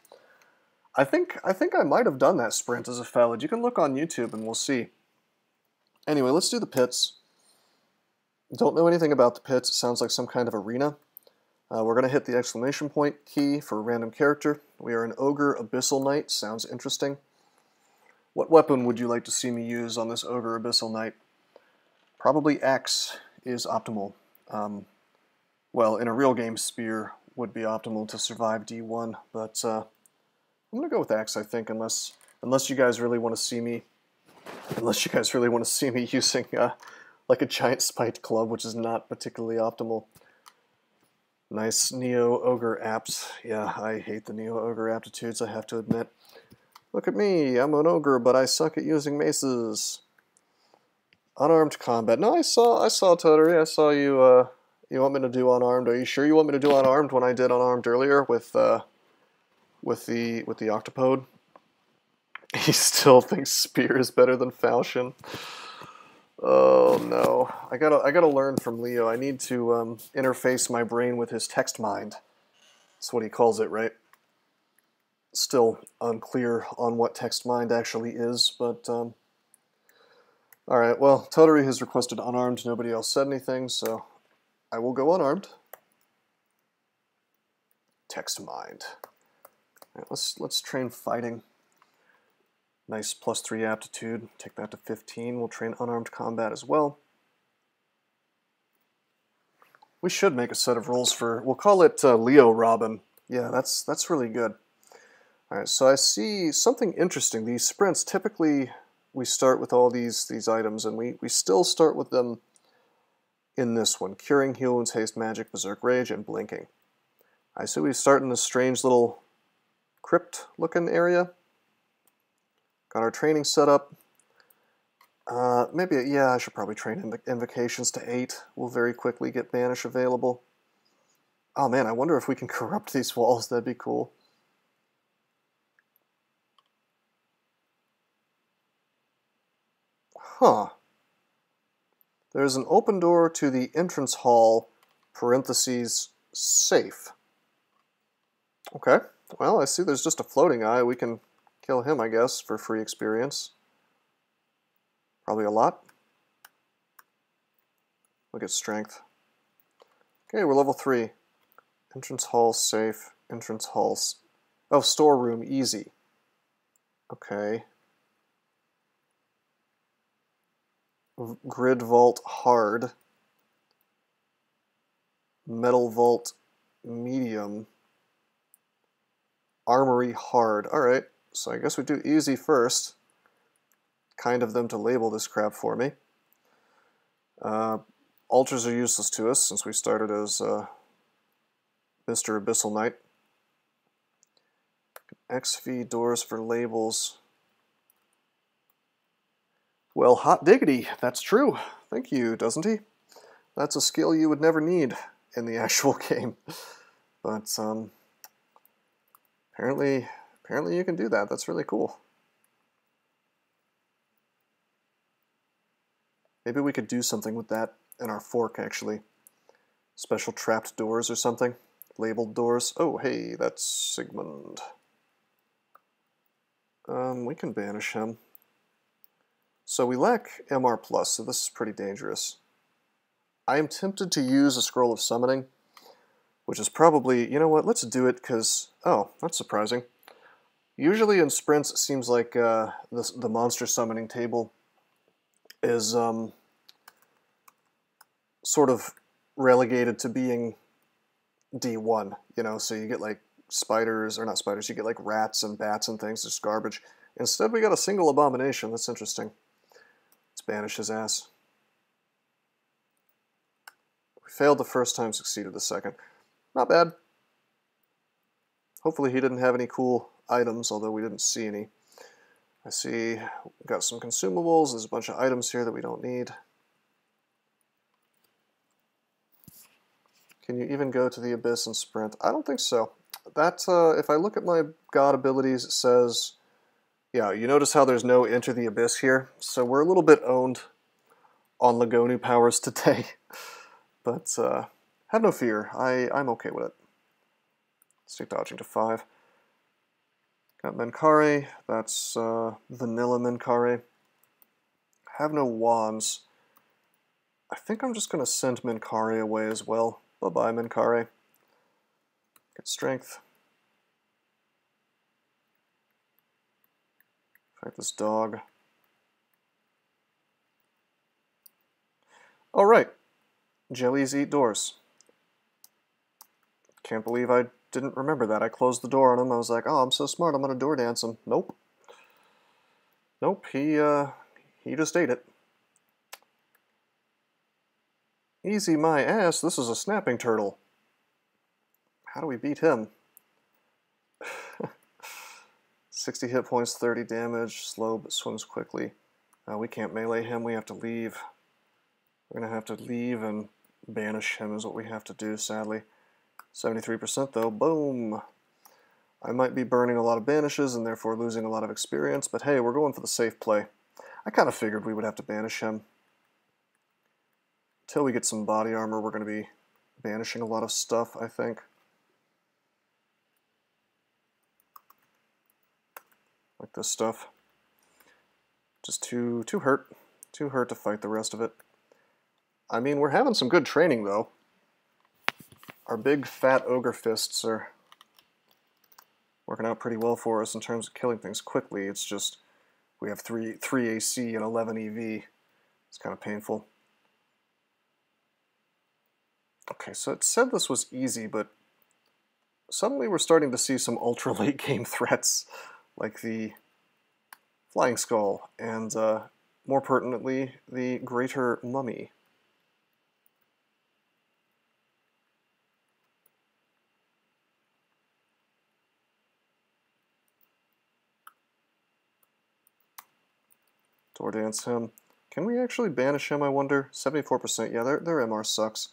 I think I might have done that sprint as a Phalid. You can look on YouTube and we'll see. Anyway, let's do the pits. Don't know anything about the pits. It sounds like some kind of arena. We're going to hit the exclamation point key for a random character. We are an Ogre Abyssal Knight. Sounds interesting. What weapon would you like to see me use on this Ogre Abyssal Knight? Probably Axe is optimal. Well, in a real game, Spear would be optimal to survive D1, but I'm going to go with Axe, I think, unless you guys really want to see me using like a giant spiked club, which is not particularly optimal. Nice Neo Ogre apps. Yeah, I hate the Neo Ogre aptitudes, I have to admit. Look at me, I'm an ogre, but I suck at using maces. Unarmed combat. No, I saw Tottery. I saw you. You want me to do unarmed? Are you sure you want me to do unarmed when I did unarmed earlier with the octopode? He still thinks Spear is better than Falchion. Oh no, I gotta learn from Leo. I need to interface my brain with his text mind. That's what he calls it, right? Still unclear on what text mind actually is, but alright, well, Tottery has requested unarmed. Nobody else said anything, so I will go unarmed. Text mind. Right, let's train fighting. Nice +3 aptitude. Take that to 15. We'll train unarmed combat as well. We should make a set of rules for, we'll call it Leo Robin. Yeah, that's really good. Alright, so I see something interesting. These sprints, typically we start with all these items, and we still start with them in this one. Curing, Heal Wounds, Haste, Magic, Berserk Rage, and Blinking. I see we start in this strange little crypt-looking area. Got our training set up. Maybe, yeah, I should probably train invocations to 8. We'll very quickly get Banish available. Oh man, I wonder if we can corrupt these walls. That'd be cool. Huh. There's an open door to the entrance hall, parentheses, safe. Okay, well, I see there's just a floating eye. We can kill him, I guess, for free experience. Probably a lot. Look at strength. Okay, we're level 3. Entrance hall, safe. Entrance halls. Oh, storeroom, easy. Okay. Grid vault, hard. Metal vault, medium. Armory, hard. Alright, so I guess we do easy first. Kind of them to label this crap for me. Altars are useless to us since we started as Mr. Abyssal Knight. XV doors for labels. Well, hot diggity, that's true. Thank you, doesn't he? That's a skill you would never need in the actual game. But apparently you can do that. That's really cool. Maybe we could do something with that in our fork, actually. Special trapped doors or something. Labeled doors. Oh, hey, that's Sigmund. We can banish him. So we lack MR+, so this is pretty dangerous. I am tempted to use a Scroll of Summoning, which is probably, you know what, let's do it because, oh, that's surprising. Usually in sprints it seems like the monster summoning table is sort of relegated to being D1, you know, so you get like spiders, or not spiders, you get like rats and bats and things, just garbage. Instead we got a single abomination. That's interesting. Let's banish his ass. We failed the first time, succeeded the second. Not bad. Hopefully he didn't have any cool items, although we didn't see any. I see we've got some consumables. There's a bunch of items here that we don't need. Can you even go to the Abyss and sprint? I don't think so. That, if I look at my god abilities, it says, yeah, you notice how there's no Enter the Abyss here? So we're a little bit owned on Lagonu powers today. But have no fear, I'm okay with it. Stick dodging to 5. Got Menkare, that's vanilla Menkare. Have no wands. I think I'm just going to send Menkare away as well. Bye-bye, Menkare. Get strength. Fight this dog. Alright. Jellies eat doors. Can't believe I didn't remember that. I closed the door on him. I was like, oh, I'm so smart, I'm going to door dance him. Nope. Nope, he just ate it. Easy my ass, this is a snapping turtle. How do we beat him? 60 hit points, 30 damage, slow but swims quickly. We can't melee him, we have to leave. We're going to have to leave and banish him is what we have to do, sadly. 73% though, boom! I might be burning a lot of banishes and therefore losing a lot of experience, but hey, we're going for the safe play. I kind of figured we would have to banish him. Until we get some body armor, we're going to be banishing a lot of stuff, I think. Like this stuff. Just too hurt. Too hurt to fight the rest of it. I mean, we're having some good training, though. Our big fat ogre fists are working out pretty well for us in terms of killing things quickly. It's just we have 3 AC and 11 EV. It's kind of painful. Okay, so it said this was easy, but suddenly we're starting to see some ultra late game threats, like the Flying Skull, and more pertinently, the Greater Mummy. Door dance him. Can we actually banish him, I wonder? 74%, yeah, their MR sucks.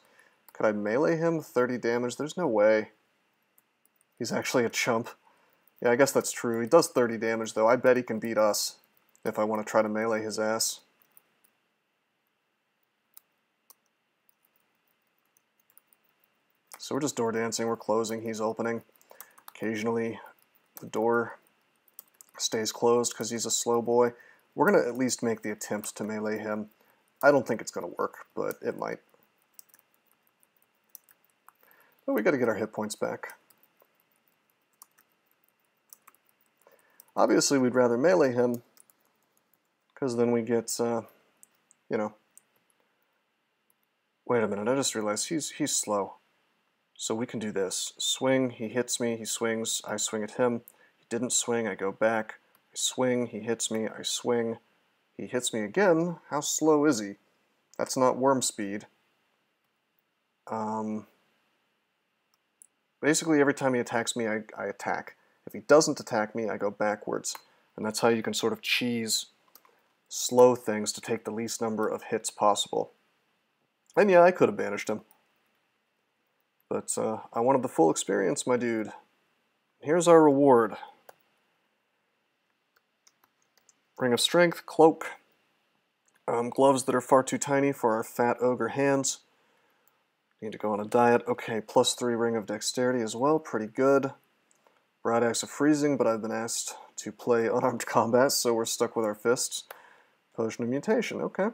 Could I melee him? 30 damage? There's no way. He's actually a chump. Yeah, I guess that's true. He does 30 damage, though. I bet he can beat us if I want to try to melee his ass. So we're just door dancing. We're closing. He's opening. Occasionally, the door stays closed because he's a slow boy. We're going to at least make the attempt to melee him. I don't think it's going to work, but it might. But we got to get our hit points back. Obviously, we'd rather melee him, because then we get, you know... Wait a minute, I just realized he's slow. So we can do this. Swing, he hits me, he swings, I swing at him. He didn't swing, I go back. I swing, he hits me, I swing. He hits me again. How slow is he? That's not worm speed. Basically, every time he attacks me, I attack. If he doesn't attack me, I go backwards. And that's how you can sort of cheese slow things to take the least number of hits possible. And yeah, I could have banished him. But I wanted the full experience, my dude. Here's our reward. Ring of Strength, Cloak, gloves that are far too tiny for our fat ogre hands. Need to go on a diet. Okay, +3 Ring of Dexterity as well, pretty good. Broad Axe of Freezing, but I've been asked to play unarmed combat, so we're stuck with our fists. Potion of Mutation, okay.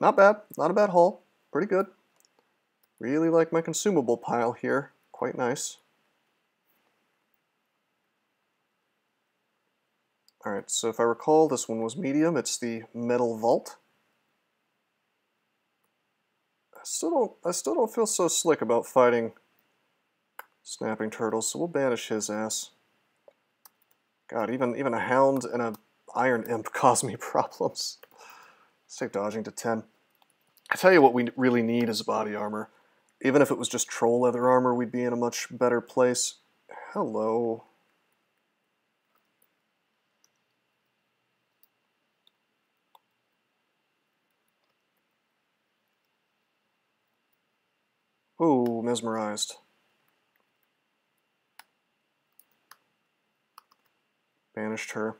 Not bad, not a bad haul, pretty good. Really like my consumable pile here, quite nice. Alright, so if I recall, this one was medium. It's the Metal Vault. I still don't feel so slick about fighting snapping turtles, so we'll banish his ass. God, even a hound and a iron imp cause me problems. Let's take dodging to 10. I tell you what we really need is body armor. Even if it was just troll leather armor, we'd be in a much better place. Hello. Ooh, mesmerized. Banished her.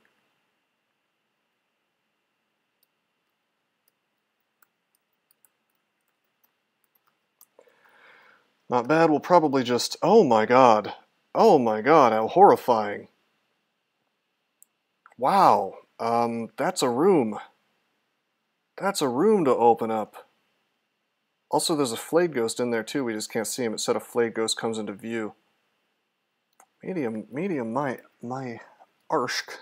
Not bad, we'll probably just... Oh my god! Oh my god, how horrifying! Wow, that's a room. That's a room to open up. Also, there's a flayed ghost in there too. We just can't see him. It said a flayed ghost comes into view. Medium, my arshk.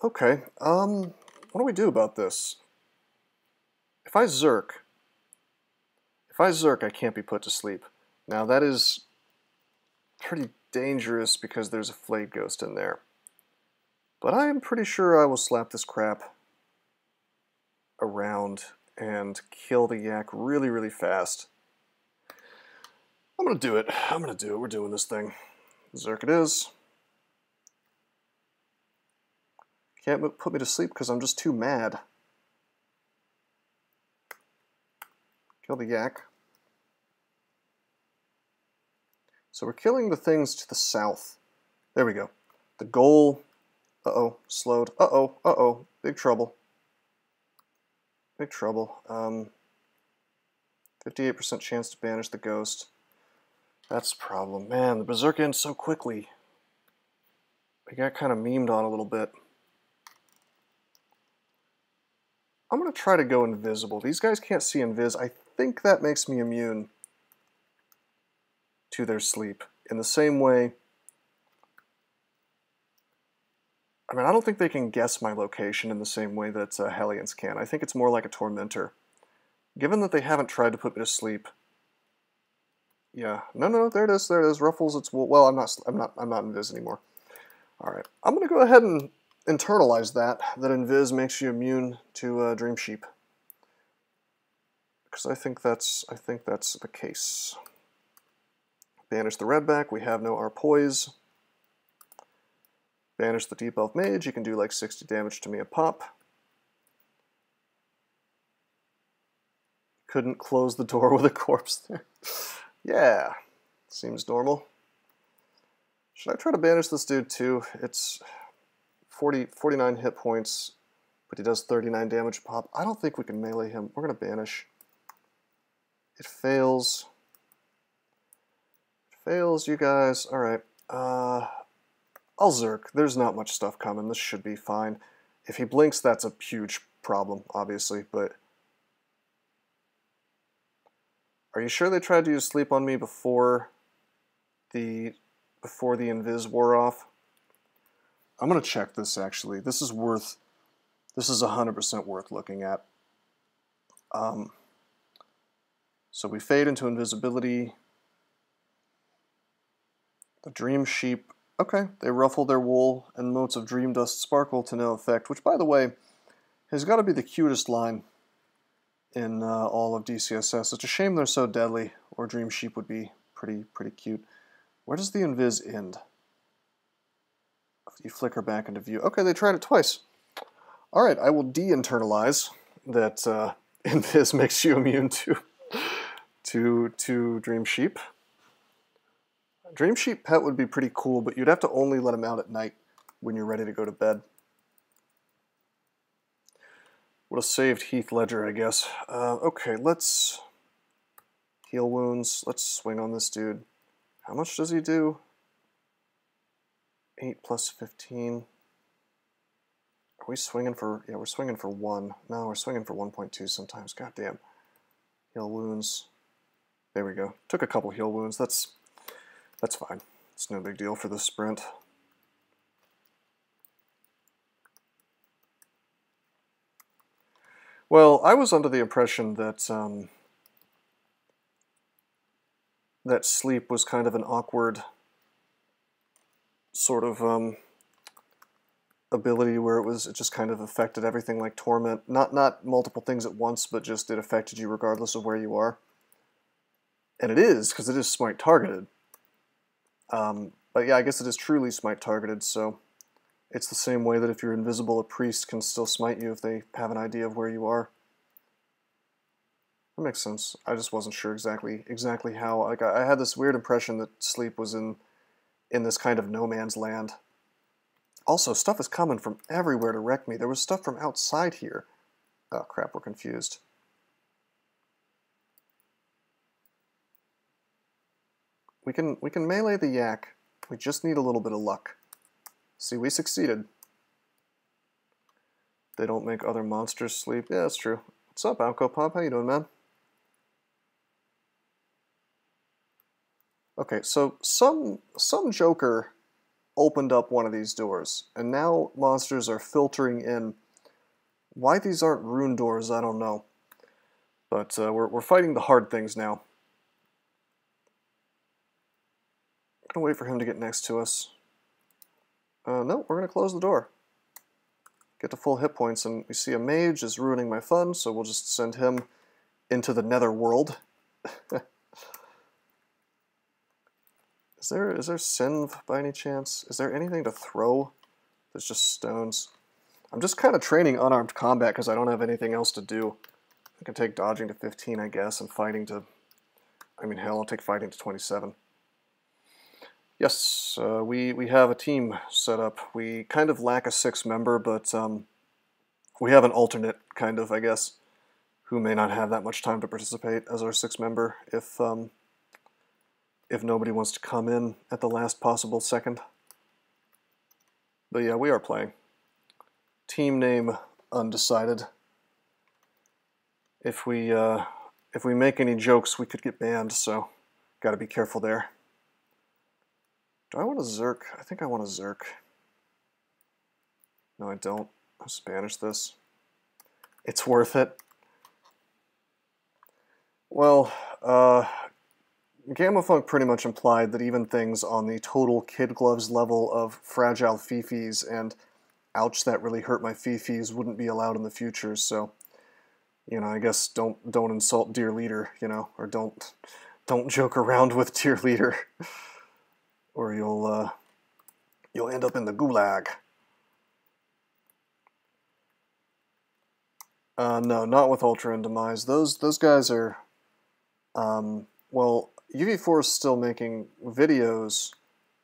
Okay, what do we do about this? If I Zerk, I can't be put to sleep. Now that is pretty dangerous because there's a flayed ghost in there. But I am pretty sure I will slap this crap around and kill the yak really, really fast. I'm gonna do it. We're doing this thing. Zerk it is. Can't put me to sleep because I'm just too mad. Kill the yak. So we're killing the things to the south. There we go. The goal... Uh-oh, slowed. Uh-oh, big trouble. Big trouble. 58% chance to banish the ghost. That's the problem. Man, the Berserk ends so quickly. I got kind of memed on a little bit. I'm going to try to go invisible. These guys can't see invis. I think that makes me immune to their sleep. In the same way... I mean, I don't think they can guess my location in the same way that Hellions can. I think it's more like a tormentor. Given that they haven't tried to put me to sleep... Yeah. No, there it is. Ruffles, it's... Well, I'm not invis anymore. Alright. I'm going to go ahead and internalize that invis makes you immune to Dream Sheep. Because I think that's the case. Banish the redback. We have no Arpoise. Banish the Deep Elf Mage. You can do like 60 damage to me a pop. Couldn't close the door with a corpse there. Yeah. Seems normal. Should I try to banish this dude too? It's 49 hit points, but he does 39 damage a pop. I don't think we can melee him. We're going to banish. It fails. It fails, you guys. Alright. I'll Zerk. There's not much stuff coming. This should be fine. If he blinks, that's a huge problem, obviously, but... Are you sure they tried to use sleep on me before the invis wore off? I'm going to check this, actually. This is 100% worth looking at. So we fade into invisibility. The Dream Sheep... Okay, they ruffle their wool, and motes of dream dust sparkle to no effect, which, by the way, has got to be the cutest line in all of DCSS. It's a shame they're so deadly, or Dream Sheep would be pretty cute. Where does the invis end? You flicker back into view. Okay, they tried it twice. Alright, I will de-internalize that invis makes you immune to Dream Sheep. Dream Sheep pet would be pretty cool, but you'd have to only let him out at night when you're ready to go to bed. Would have saved Heath Ledger, I guess. Okay, let's heal wounds. Let's swing on this dude. How much does he do? 8 plus 15. Are we swinging for... Yeah, we're swinging for 1. No, we're swinging for 1.2 sometimes. God damn. Heal wounds. There we go. Took a couple heal wounds. That's fine. It's no big deal for this sprint. Well, I was under the impression that that sleep was kind of an awkward sort of ability where it just kind of affected everything like torment. Not multiple things at once, but just it affected you regardless of where you are. And it is, because it is smite targeted. But yeah, I guess it is truly smite targeted, so it's the same way that if you're invisible, a priest can still smite you if they have an idea of where you are. That makes sense. I just wasn't sure exactly how. Like I had this weird impression that sleep was in this kind of no man's land. Also, stuff is coming from everywhere to wreck me. There was stuff from outside here. Oh crap, we're confused. We can melee the yak. We just need a little bit of luck. See, we succeeded. They don't make other monsters sleep. Yeah, that's true. What's up, Alco Pop? How you doing, man? Okay, so some joker opened up one of these doors, and now monsters are filtering in. Why these aren't rune doors, I don't know. But we're fighting the hard things now. I'm gonna wait for him to get next to us. No, we're gonna close the door. Get to full hit points, and we see a mage is ruining my fun, so we'll just send him into the nether world. Is there Sinv by any chance? Is there anything to throw? There's just stones. I'm just kind of training unarmed combat because I don't have anything else to do. I can take dodging to 15, I guess, and fighting to... I mean, hell, I'll take fighting to 27. Yes, we have a team set up. We kind of lack a 6th member, but we have an alternate, kind of, I guess, who may not have that much time to participate as our 6th member if nobody wants to come in at the last possible second. But yeah, we are playing. Team name undecided. If we make any jokes, we could get banned, so gotta be careful there. Do I want a Zerk? I think I want a Zerk. No, I don't. I'll just banish this. It's worth it. Well, Gamma Funk pretty much implied that even things on the total kid gloves level of fragile fifis and ouch, that really hurt my fifis wouldn't be allowed in the future, so, you know, I guess don't insult dear leader, you know, or don't joke around with dear leader, or you'll end up in the gulag. No, not with Ultra and Demise. Those guys are, well, UV4 is still making videos.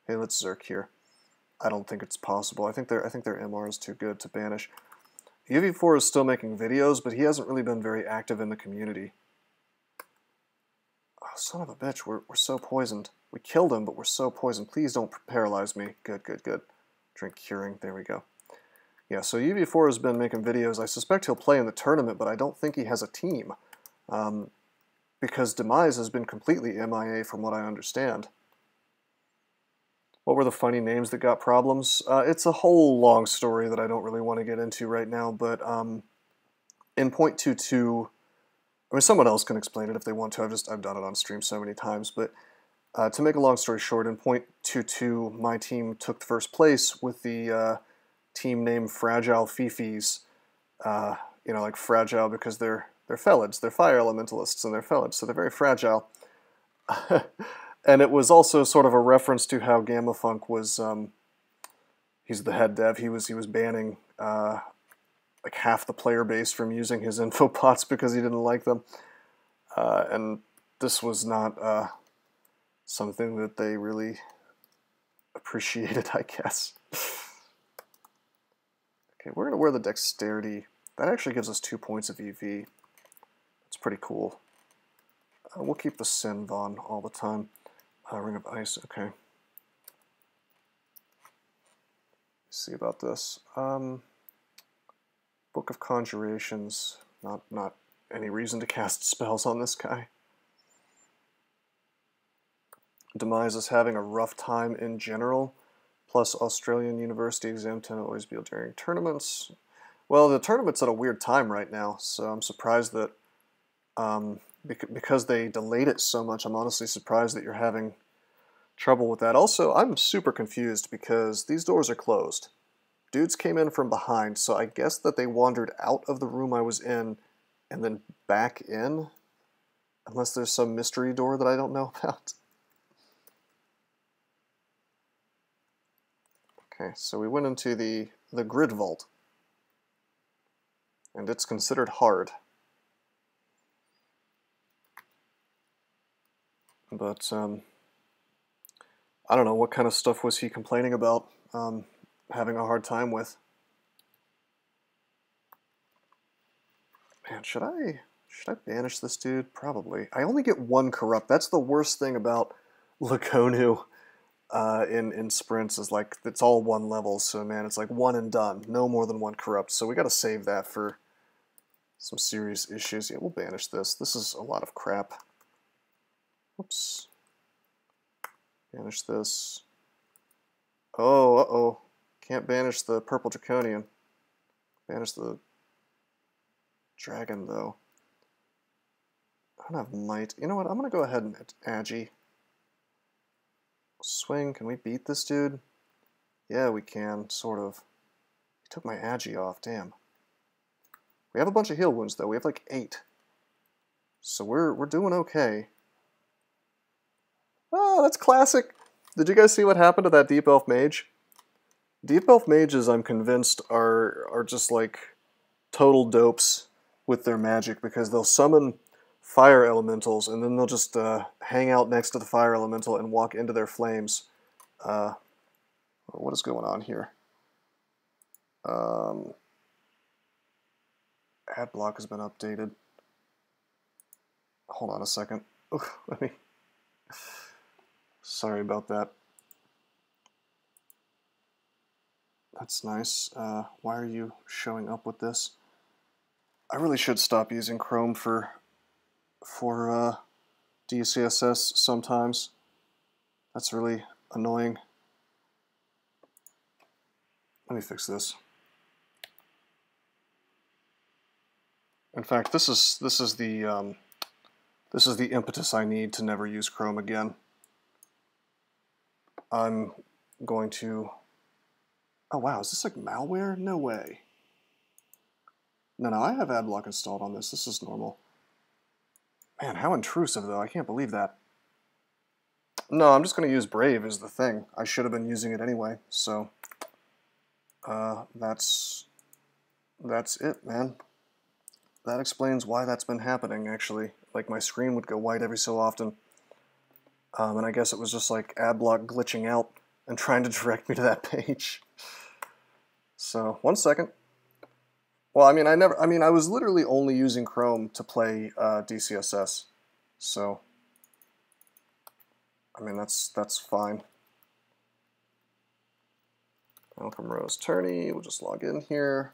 Hey, let's Zerk here. I don't think it's possible. I think their MR is too good to banish. UV4 is still making videos, but he hasn't really been very active in the community. Oh, son of a bitch, we're so poisoned. We killed him, but we're so poisoned. Please don't paralyze me. Good, good, good. Drink curing. There we go. Yeah, so UV4 has been making videos. I suspect he'll play in the tournament, but I don't think he has a team. Because Demise has been completely MIA from what I understand. What were the funny names that got problems? It's a whole long story that I don't really want to get into right now, but in 0.22, I mean, someone else can explain it if they want to. I've done it on stream so many times, but to make a long story short, in 0.22, my team took first place with the team name Fragile Fifis. You know, like fragile because they're felids, they're fire elementalists, and they're felids, so they're very fragile. And it was also sort of a reference to how Gamma Funk was, he's the head dev, he was banning like half the player base from using his info pots because he didn't like them. And this was not something that they really appreciated, I guess. Okay, we're going to wear the Dexterity. That actually gives us 2 points of EV. It's pretty cool. We'll keep the Sinv on all the time. Ring of Ice, okay. Let's see about this. Book of Conjurations. Not any reason to cast spells on this guy. Demise is having a rough time in general. Plus Australian University exam tend to always be during tournaments. Well, the tournament's at a weird time right now, so I'm surprised that because they delayed it so much, I'm honestly surprised that you're having trouble with that. Also, I'm super confused because these doors are closed. Dudes came in from behind, so I guess that they wandered out of the room I was in and then back in, unless there's some mystery door that I don't know about. Okay, so we went into the grid vault, and it's considered hard. But I don't know, what kind of stuff was he complaining about having a hard time with? Man, should I banish this dude? Probably. I only get 1 corrupt. That's the worst thing about Laconu. in sprints is like, it's all one level, so man, it's like one and done, no more than one corrupt, so we gotta save that for some serious issues. Yeah, we'll banish this. This is a lot of crap. Oops. Banish this. Oh, uh-oh. Can't banish the purple draconian. Banish the dragon, though. I don't have might. You know what? I'm gonna go ahead and agi. Swing. Can we beat this dude? Yeah, we can, sort of. He took my agi off. Damn. We have a bunch of heal wounds, though. We have like 8. So we're doing okay. Oh, that's classic. Did you guys see what happened to that Deep Elf Mage? Deep Elf Mages, I'm convinced, are just like total dopes with their magic, because they'll summon fire elementals and then they'll just hang out next to the fire elemental and walk into their flames. What is going on here? Ad block has been updated. Hold on a second. Let me... Sorry about that. That's nice. Why are you showing up with this? I really should stop using Chrome for DCSS sometimes. That's really annoying. Let me fix this. In fact, this is the impetus I need to never use Chrome again. I'm going to... Oh wow, is this like malware? No way. No, I have Adblock installed on this. This is normal. Man, how intrusive though. I can't believe that. No, I'm just going to use Brave as the thing. I should have been using it anyway, so... that's it, man. That explains why that's been happening, actually. Like, my screen would go white every so often. And I guess it was just like Adblock glitching out and trying to direct me to that page. So, one second. Well, I mean, I was literally only using Chrome to play DCSS. So, I mean, that's fine. Malcolm Rose Turney, we'll just log in here.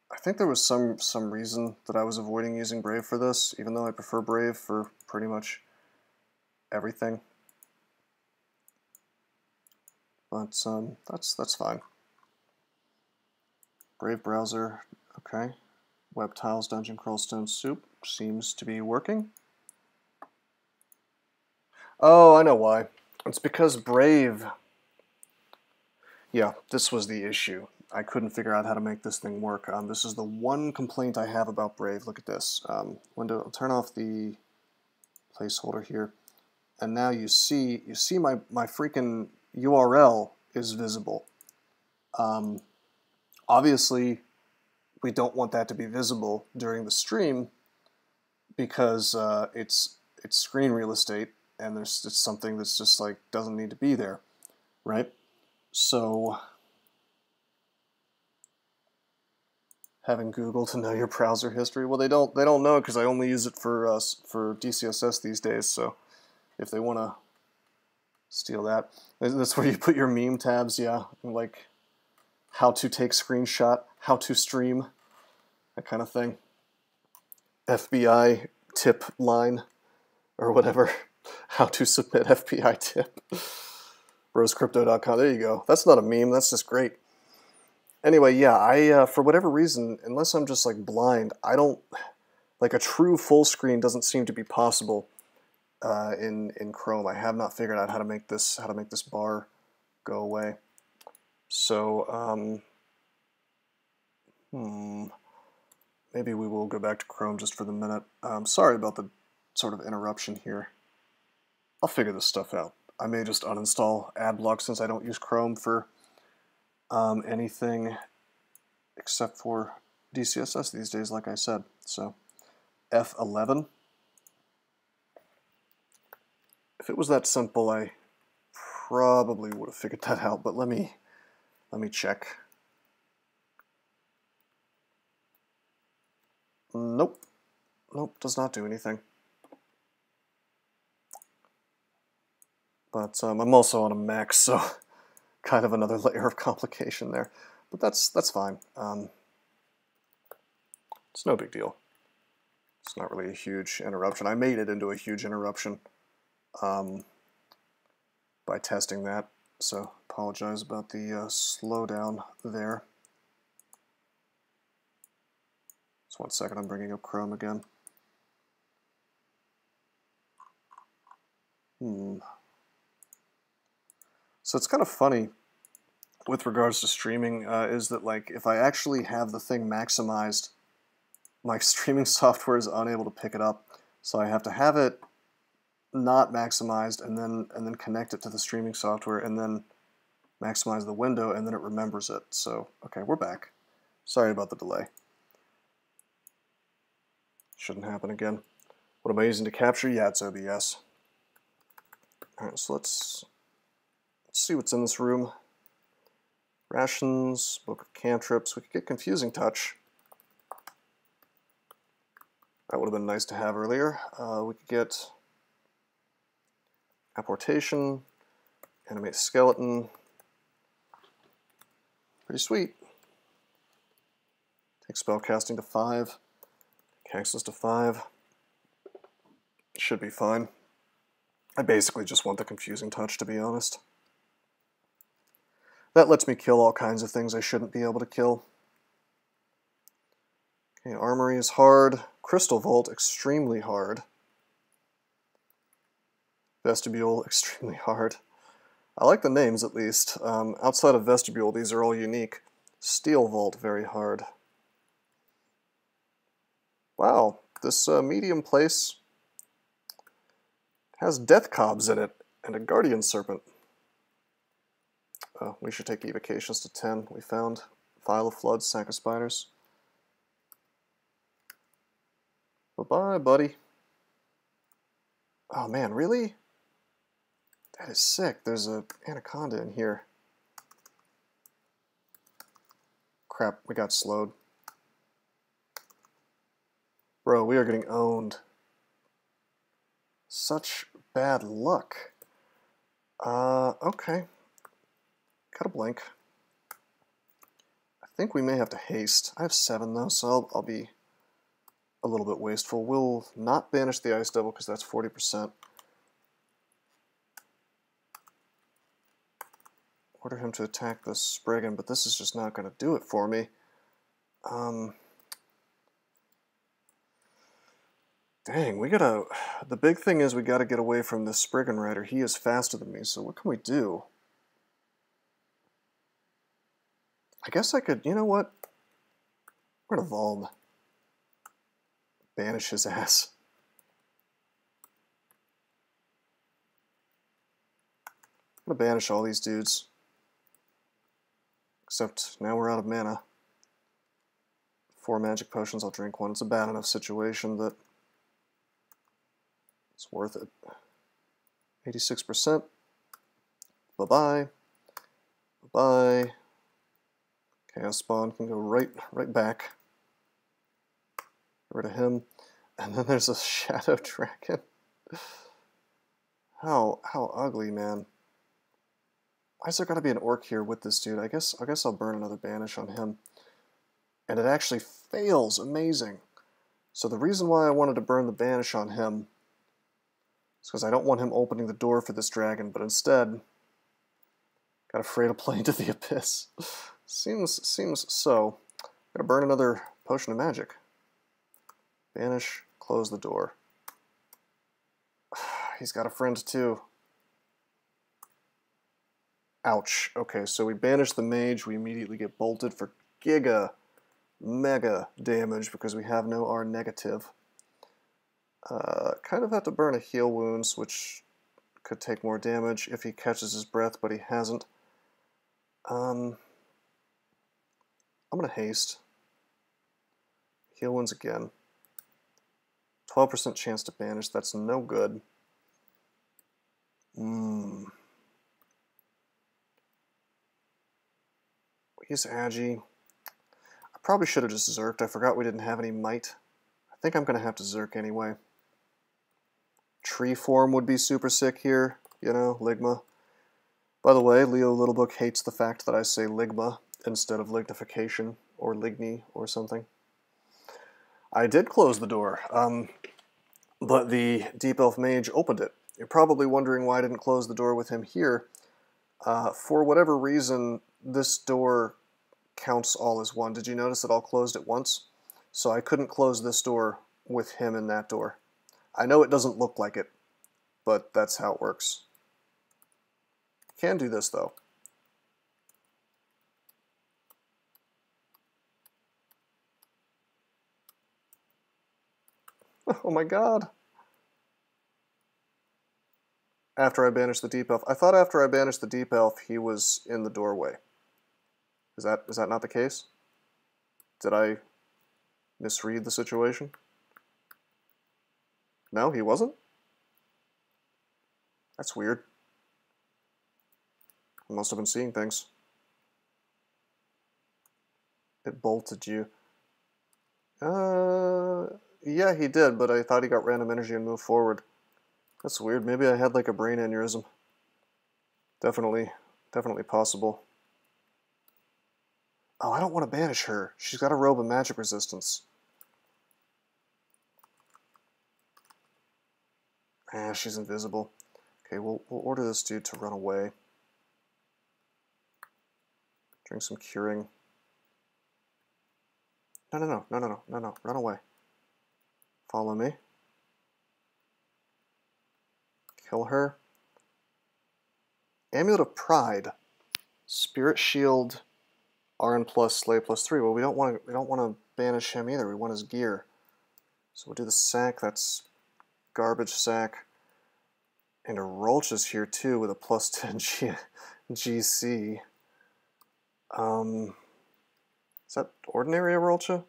I think there was some reason that I was avoiding using Brave for this, even though I prefer Brave for pretty much everything. But that's fine. Brave browser, okay. Web tiles, Dungeon Crawl Stone Soup seems to be working. Oh, I know why. It's because Brave... Yeah, this was the issue. I couldn't figure out how to make this thing work. This is the one complaint I have about Brave. Look at this. Window. I'll turn off the placeholder here, and now you see my freaking URL is visible. Obviously, we don't want that to be visible during the stream because it's screen real estate, and it's something that's just like doesn't need to be there, right? So having Google to know your browser history, well, they don't know because I only use it for DCSS these days. So if they want to steal that, that's where you put your meme tabs. Yeah, like how to take screenshot, how to stream, that kind of thing. FBI tip line or whatever. How to submit FBI tip. RoseCrypto.com. There you go. That's not a meme. That's just great. Anyway, yeah, I for whatever reason, unless I'm just like blind, I don't like a true full screen doesn't seem to be possible in Chrome. I have not figured out how to make this bar go away. So maybe we will go back to Chrome just for the minute. Sorry about the sort of interruption here. I'll figure this stuff out. I may just uninstall Adblock since I don't use Chrome for anything except for DCSS these days, like I said. So F11. If it was that simple, I probably would have figured that out, but let me check. Nope. Nope, does not do anything. But I'm also on a Mac, so kind of another layer of complication there. But that's fine. It's no big deal. It's not really a huge interruption. I made it into a huge interruption by testing that, so apologize about the slowdown there. Just 1 second, I'm bringing up Chrome again. So it's kind of funny with regards to streaming, is that like if I actually have the thing maximized, my streaming software is unable to pick it up, so I have to have it not maximized and then connect it to the streaming software and then maximize the window, and then it remembers it. So okay, we're back. Sorry about the delay. Shouldn't happen again. What am I using to capture? Yeah, it's OBS. Alright, so let's see what's in this room. Rations, Book of Cantrips. We could get Confusing Touch. That would have been nice to have earlier. We could get Apportation, Animate Skeleton. Pretty sweet. Take Spellcasting to 5. Access to 5. Should be fine. I basically just want the Confusing Touch, to be honest. That lets me kill all kinds of things I shouldn't be able to kill. Okay, Armory is hard. Crystal Vault, extremely hard. Vestibule, extremely hard. I like the names, at least. Outside of Vestibule, these are all unique. Steel Vault, very hard. Wow, this medium place has Death Cobs in it, and a Guardian Serpent. We should take Evocations to 10. We found Vial of Floods, Sack of Spiders. Bye-bye, buddy. Oh man, really? That is sick. There's a Anaconda in here. Crap, we got slowed. Bro, we are getting owned. Such bad luck. Okay. Got a blink. I think we may have to haste. I have 7 though, so I'll be a little bit wasteful. We'll not banish the Ice Devil because that's 40%. Order him to attack the Spriggan, but this is just not going to do it for me. Dang, we gotta... The big thing is we gotta get away from this Spriggan Rider. He is faster than me, so what can we do? I guess I could... You know what? We're gonna Vuln. Banish his ass. I'm gonna banish all these dudes. Except now we're out of mana. 4 magic potions, I'll drink 1. It's a bad enough situation that it's worth it. 86%. Bye-bye. Bye-bye. Chaos Spawn can go right back. Get rid of him. And then there's a Shadow Dragon. How ugly, man. Why is there gotta be an orc here with this dude? I guess I'll burn another banish on him. And it actually fails. Amazing. So the reason why I wanted to burn the banish on him is because I don't want him opening the door for this dragon, but instead got afraid of playing to the abyss. Seems so. Gotta burn another potion of magic. Banish, close the door. He's got a friend too. Ouch. Okay, so we banish the mage, we immediately get bolted for mega damage because we have no R negative. Kind of have to burn a heal wounds, which could take more damage if he catches his breath, but he hasn't. I'm gonna haste. Heal wounds again. 12% chance to banish, that's no good. He's Agi. I probably should have just Zerked. I forgot we didn't have any might. I think I'm going to have to Zerk anyway. Tree form would be super sick here. you know, Ligma. By the way, Leo Littlebook hates the fact that I say Ligma instead of lignification or ligny or something. I did close the door, but the Deep Elf Mage opened it. You're probably wondering why I didn't close the door with him here. For whatever reason, this door counts all as one. Did you notice it all closed at once? So I couldn't close this door with him in that door. I know it doesn't look like it, but that's how it works. Can do this, though. Oh my god! After I banished the Deep Elf. I thought after I banished the Deep Elf, he was in the doorway. Is that not the case? Did I misread the situation? No, he wasn't? That's weird. I must have been seeing things. It bolted you. Yeah, he did, but I thought he got random energy and moved forward. That's weird. Maybe I had like a brain aneurysm. Definitely possible. Oh, I don't want to banish her. She's got a robe of magic resistance. Ah, she's invisible. Okay, we'll order this dude to run away. Drink some curing. No, run away. Follow me. Kill her. Amulet of Pride. Spirit Shield, RN plus, Slay plus 3. Well, we don't want to banish him either. We want his gear. So we'll do the sack. That's garbage sack. And a Rolch's here too with a plus 10 GC. Is that ordinary Arolcha?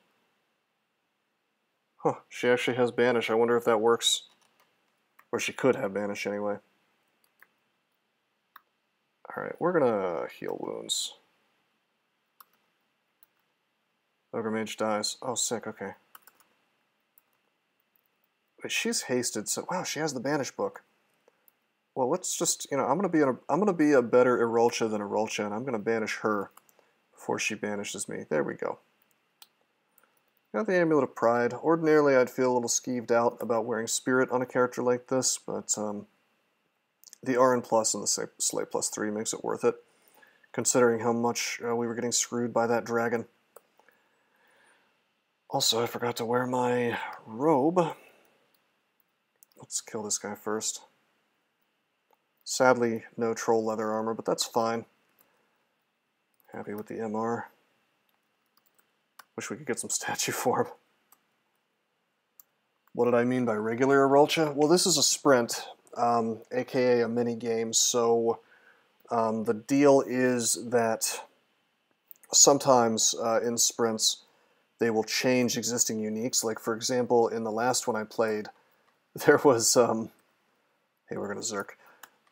Huh, she actually has Banish. I wonder if that works. Or she could have Banish anyway. Alright, we're gonna heal wounds. Ogre Mage dies. Oh, sick, okay. Wait, she's hasted, so wow, she has the Banish book. Well, let's just, you know, I'm gonna be a better Arolcha than Arolcha, and I'm gonna banish her before she banishes me. There we go. Got the Amulet of Pride. Ordinarily, I'd feel a little skeeved out about wearing Spirit on a character like this, but the RN plus and the Slay plus 3 makes it worth it, considering how much we were getting screwed by that dragon. Also, I forgot to wear my robe. Let's kill this guy first. Sadly, no troll leather armor, but that's fine. Happy with the MR. Wish we could get some statue form. What did I mean by regular Arolcha? Well, this is a sprint, aka a mini game, so the deal is that sometimes in sprints they will change existing uniques. Like, for example, in the last one I played, there was, hey, we're gonna Zerk.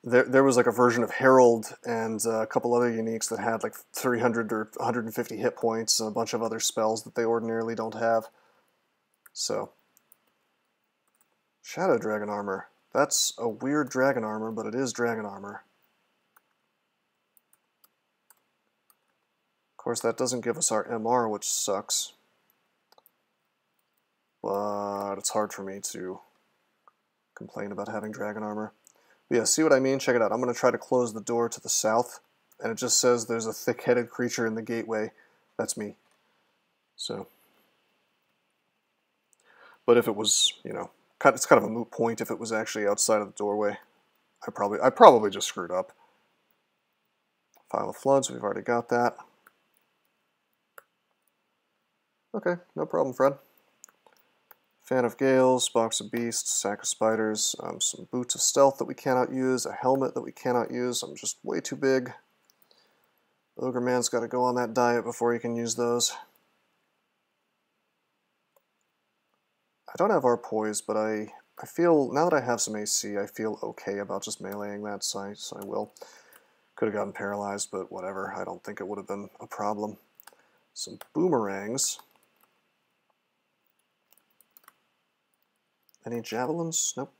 There was like a version of Herald and a couple other uniques that had like 300 or 150 hit points and a bunch of other spells that they ordinarily don't have. So, Shadow Dragon Armor. That's a weird dragon armor, but it is dragon armor. Of course, that doesn't give us our MR, which sucks. But it's hard for me to complain about having dragon armor. But yeah, see what I mean? Check it out. I'm going to try to close the door to the south, and it just says there's a thick-headed creature in the gateway. That's me. So, but if it was, you know, it's kind of a moot point if it was actually outside of the doorway. I probably just screwed up. File of Floods, we've already got that. Okay, no problem, Fred. Fan of Gales, Box of Beasts, Sack of Spiders, some Boots of Stealth that we cannot use, a helmet that we cannot use. I'm just way too big. Ogre Man's got to go on that diet before he can use those. I don't have our poise, but I feel, now that I have some AC, I feel okay about just meleeing that, so I will. Could have gotten paralyzed, but whatever. I don't think it would have been a problem. Some boomerangs. Any javelins? Nope.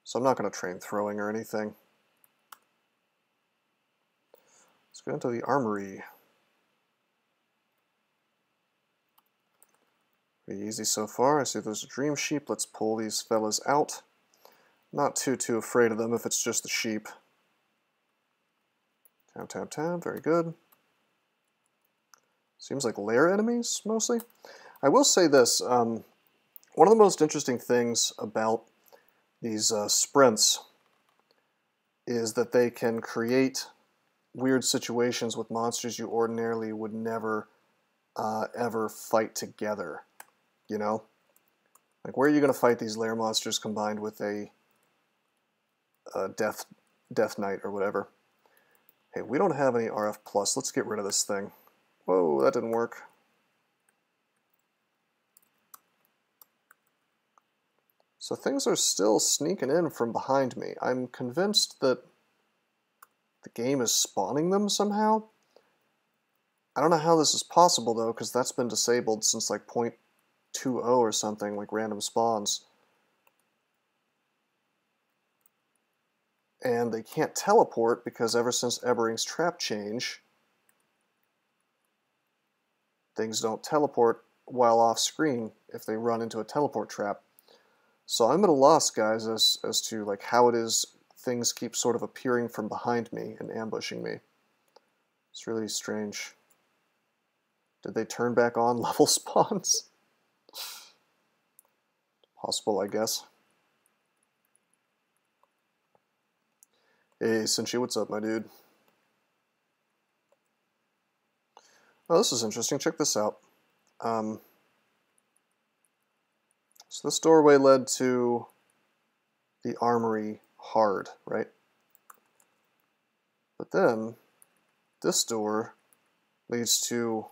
So I'm not going to train throwing or anything. get into the armory. Pretty easy so far. I see there's a dream sheep. Let's pull these fellas out. Not too afraid of them if it's just the sheep. Tab. Very good. Seems like lair enemies, mostly. I will say this. One of the most interesting things about these sprints is that they can create weird situations with monsters you ordinarily would never ever fight together. You know? Like, where are you going to fight these lair monsters combined with a death knight or whatever? Hey, we don't have any RF+. Let's get rid of this thing. Whoa, that didn't work. So things are still sneaking in from behind me. I'm convinced that the game is spawning them somehow. I don't know how this is possible, though, because that's been disabled since like 0.20 or something, like random spawns. And they can't teleport because ever since Ebering's trap change, things don't teleport while off screen if they run into a teleport trap. So I'm at a loss, guys, as to like how it is things keep sort of appearing from behind me and ambushing me. It's really strange. Did they turn back on level spawns? Possible, I guess. Hey, Cinchi, what's up, my dude? Oh, this is interesting. Check this out. So this doorway led to the armory hard, right? But then this door leads to...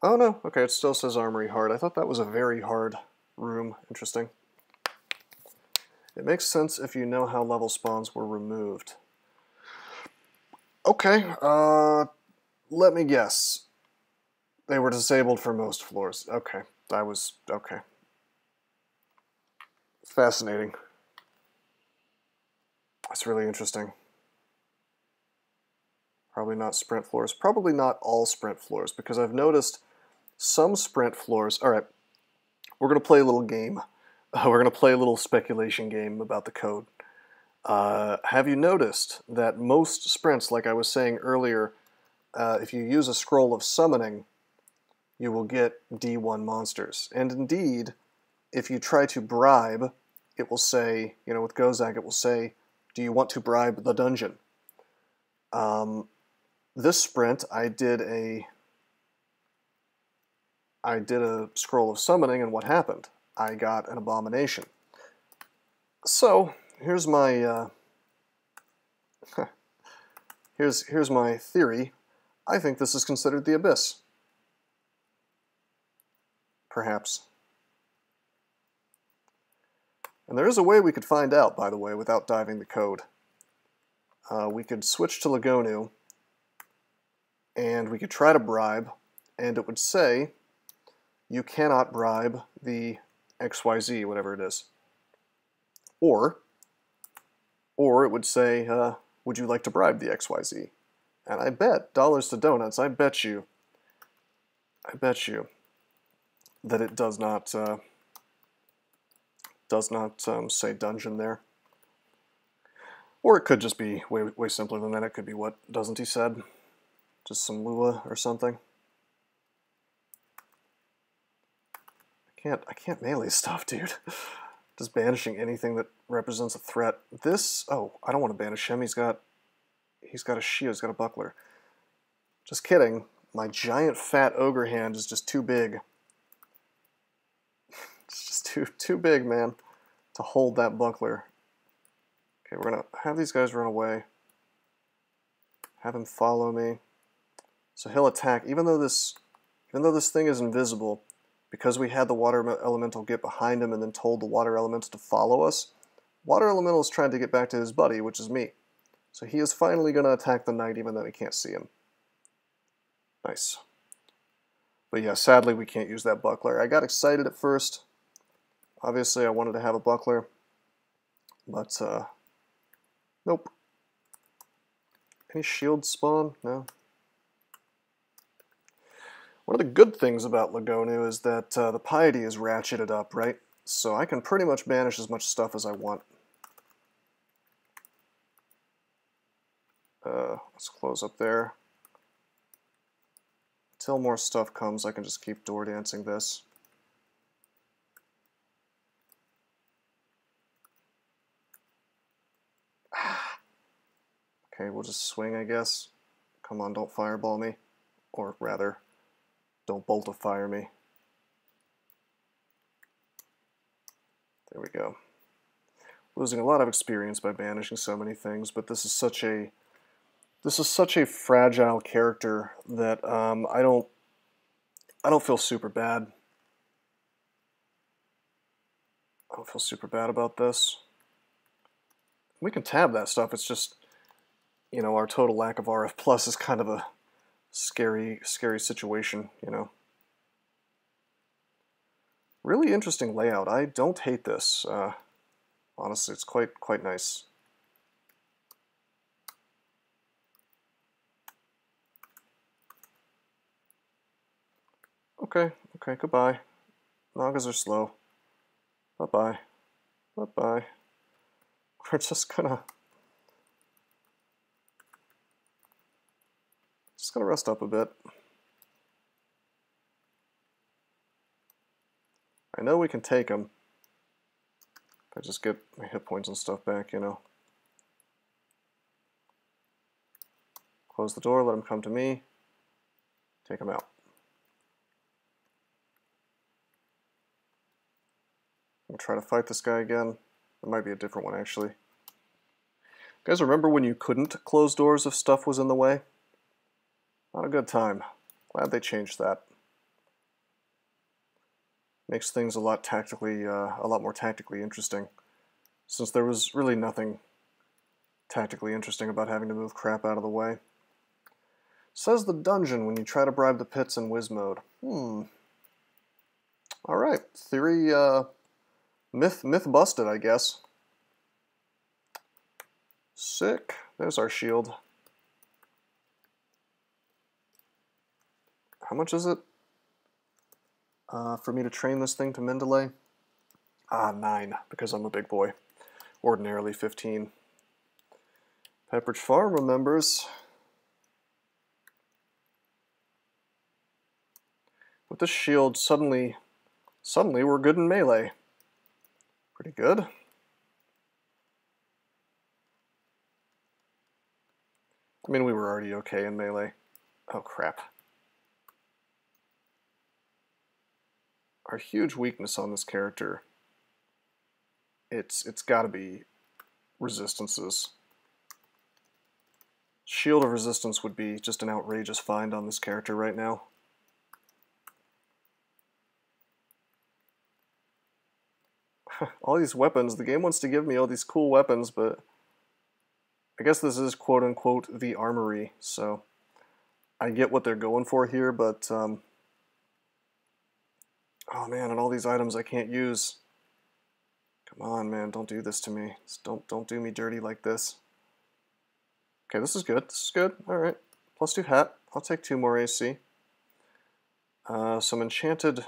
Oh no, okay, it still says armory hard. I thought that was a very hard room. Interesting. It makes sense if you know how level spawns were removed. Okay, let me guess. They were disabled for most floors. Okay, okay. Fascinating. That's really interesting. Probably not sprint floors. Probably not all sprint floors, because I've noticed some sprint floors... Alright, we're going to play a little game. We're going to play a little speculation game about the code. Have you noticed that most sprints, like I was saying earlier, if you use a scroll of summoning, you will get D1 monsters. And indeed, if you try to bribe, it will say, you know, with Gozak, it will say, do you want to bribe the dungeon? This sprint, I did a scroll of summoning, and what happened? I got an abomination. So, here's my here's my theory. I think this is considered the Abyss. Perhaps. And there is a way we could find out, by the way, without diving the code. We could switch to Lagonu, and we could try to bribe, and it would say, you cannot bribe the XYZ, whatever it is. Or it would say, would you like to bribe the XYZ? And I bet, dollars to donuts, I bet you that it does not say dungeon there. Or it could just be way simpler than that. It could be what doesn't he said? Just some Lua or something. I can't melee stuff, dude. Just banishing anything that represents a threat. This, oh, I don't want to banish him. He's got a shield, he's got a buckler. Just kidding. My giant fat ogre hand is just too big. It's just too big, man, to hold that buckler. Okay, we're gonna have these guys run away. Have him follow me. So he'll attack, even though this thing is invisible, because we had the water elemental get behind him and then told the water elemental to follow us. Water elemental is trying to get back to his buddy, which is me. So he is finally going to attack the knight even though he can't see him. Nice. But yeah, sadly we can't use that buckler. I got excited at first. Obviously I wanted to have a buckler. But, nope. Any shields spawn? No. One of the good things about Lagonu is that the piety is ratcheted up, right? So I can pretty much banish as much stuff as I want. Let's close up there. Until more stuff comes, I can just keep door dancing this. Okay, we'll just swing, I guess. Come on, don't fireball me. Or rather, don't bolt of fire me. There we go. Losing a lot of experience by banishing so many things, but this is such a fragile character that I don't feel super bad. I don't feel super bad about this. We can tab that stuff. It's just, you know, our total lack of RF plus is kind of a scary situation, you know. Really interesting layout. I don't hate this. Honestly, it's quite nice. Okay, goodbye. Nagas are slow. Bye-bye. Bye-bye. We're just gonna rest up a bit. I know we can take them. If I just get my hit points and stuff back, you know. Close the door, let them come to me. Take them out. I'm gonna try to fight this guy again. It might be a different one, actually. You guys remember when you couldn't close doors if stuff was in the way? Not a good time. Glad they changed that. Makes things a lot more tactically interesting. Since there was really nothing tactically interesting about having to move crap out of the way. Says the dungeon when you try to bribe the pits in whiz mode. Alright, theory, myth busted, I guess. Sick. There's our shield. How much is it for me to train this thing to Mendeley? 9, because I'm a big boy. Ordinarily 15. Pepperidge Farm remembers. With this shield, suddenly we're good in melee. Pretty good. I mean, we were already okay in melee. Oh, crap. Our huge weakness on this character, it's got to be resistances. Shield of Resistance would be just an outrageous find on this character right now. All these weapons, the game wants to give me all these cool weapons, but I guess this is quote-unquote the armory, so I get what they're going for here, but oh man, and all these items I can't use. Come on, man, don't do this to me. Just don't do me dirty like this. Okay, this is good. This is good. Alright. +2 hat. I'll take 2 more AC. Some enchanted...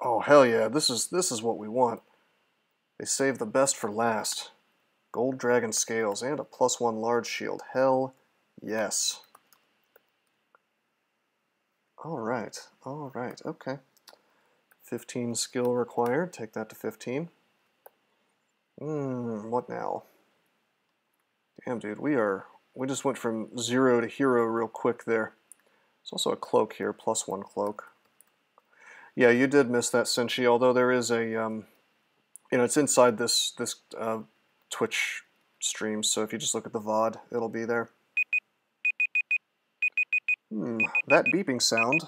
Oh, hell yeah. This is what we want. They save the best for last. Gold dragon scales and a +1 large shield. Hell yes. Alright. Alright. Okay. 15 skill required. Take that to 15. What now? Damn, dude. We just went from 0 to hero real quick there. There's also a cloak here. +1 cloak. Yeah, you did miss that, Senshi, although there is a... you know, it's inside this Twitch stream, so if you just look at the VOD, it'll be there. That beeping sound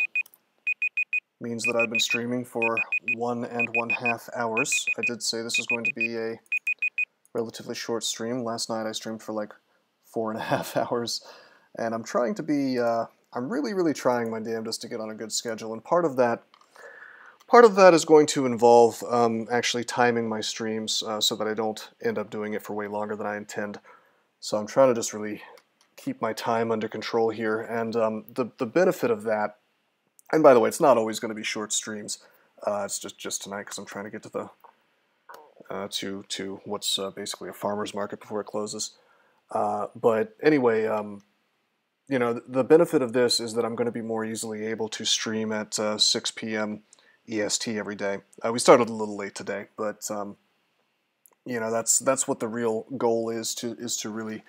means that I've been streaming for 1 1/2 hours. I did say this is going to be a relatively short stream. Last night I streamed for like 4.5 hours, and I'm trying to be, I'm really trying my damnedest to get on a good schedule, and part of that is going to involve actually timing my streams so that I don't end up doing it for way longer than I intend. So I'm trying to just really keep my time under control here. And the benefit of that, and by the way, it's not always going to be short streams. It's just tonight because I'm trying to get to the to what's basically a farmer's market before it closes. But anyway, you know, the benefit of this is that I'm going to be more easily able to stream at 6 p.m. EST every day. We started a little late today, but you know, that's what the real goal is to really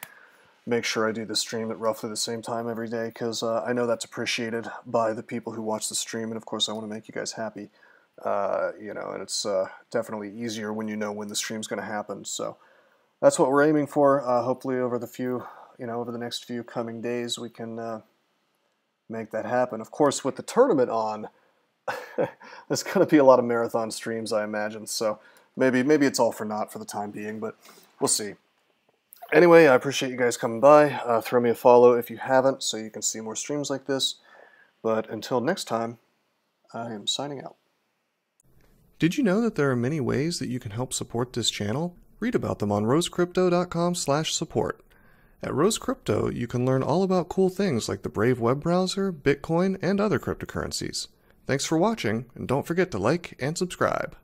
make sure I do the stream at roughly the same time every day, because I know that's appreciated by the people who watch the stream, and of course I want to make you guys happy. You know, and it's definitely easier when you know when the stream's going to happen. So that's what we're aiming for. Hopefully over the next few coming days we can make that happen. Of course, with the tournament on, there's going to be a lot of marathon streams, I imagine. So maybe it's all for naught for the time being, but we'll see. Anyway, I appreciate you guys coming by. Throw me a follow if you haven't, so you can see more streams like this. But until next time, I am signing out. Did you know that there are many ways that you can help support this channel? Read about them on rosecrypto.com/support. At Rose Crypto, you can learn all about cool things like the Brave web browser, Bitcoin, and other cryptocurrencies. Thanks for watching, and don't forget to like and subscribe.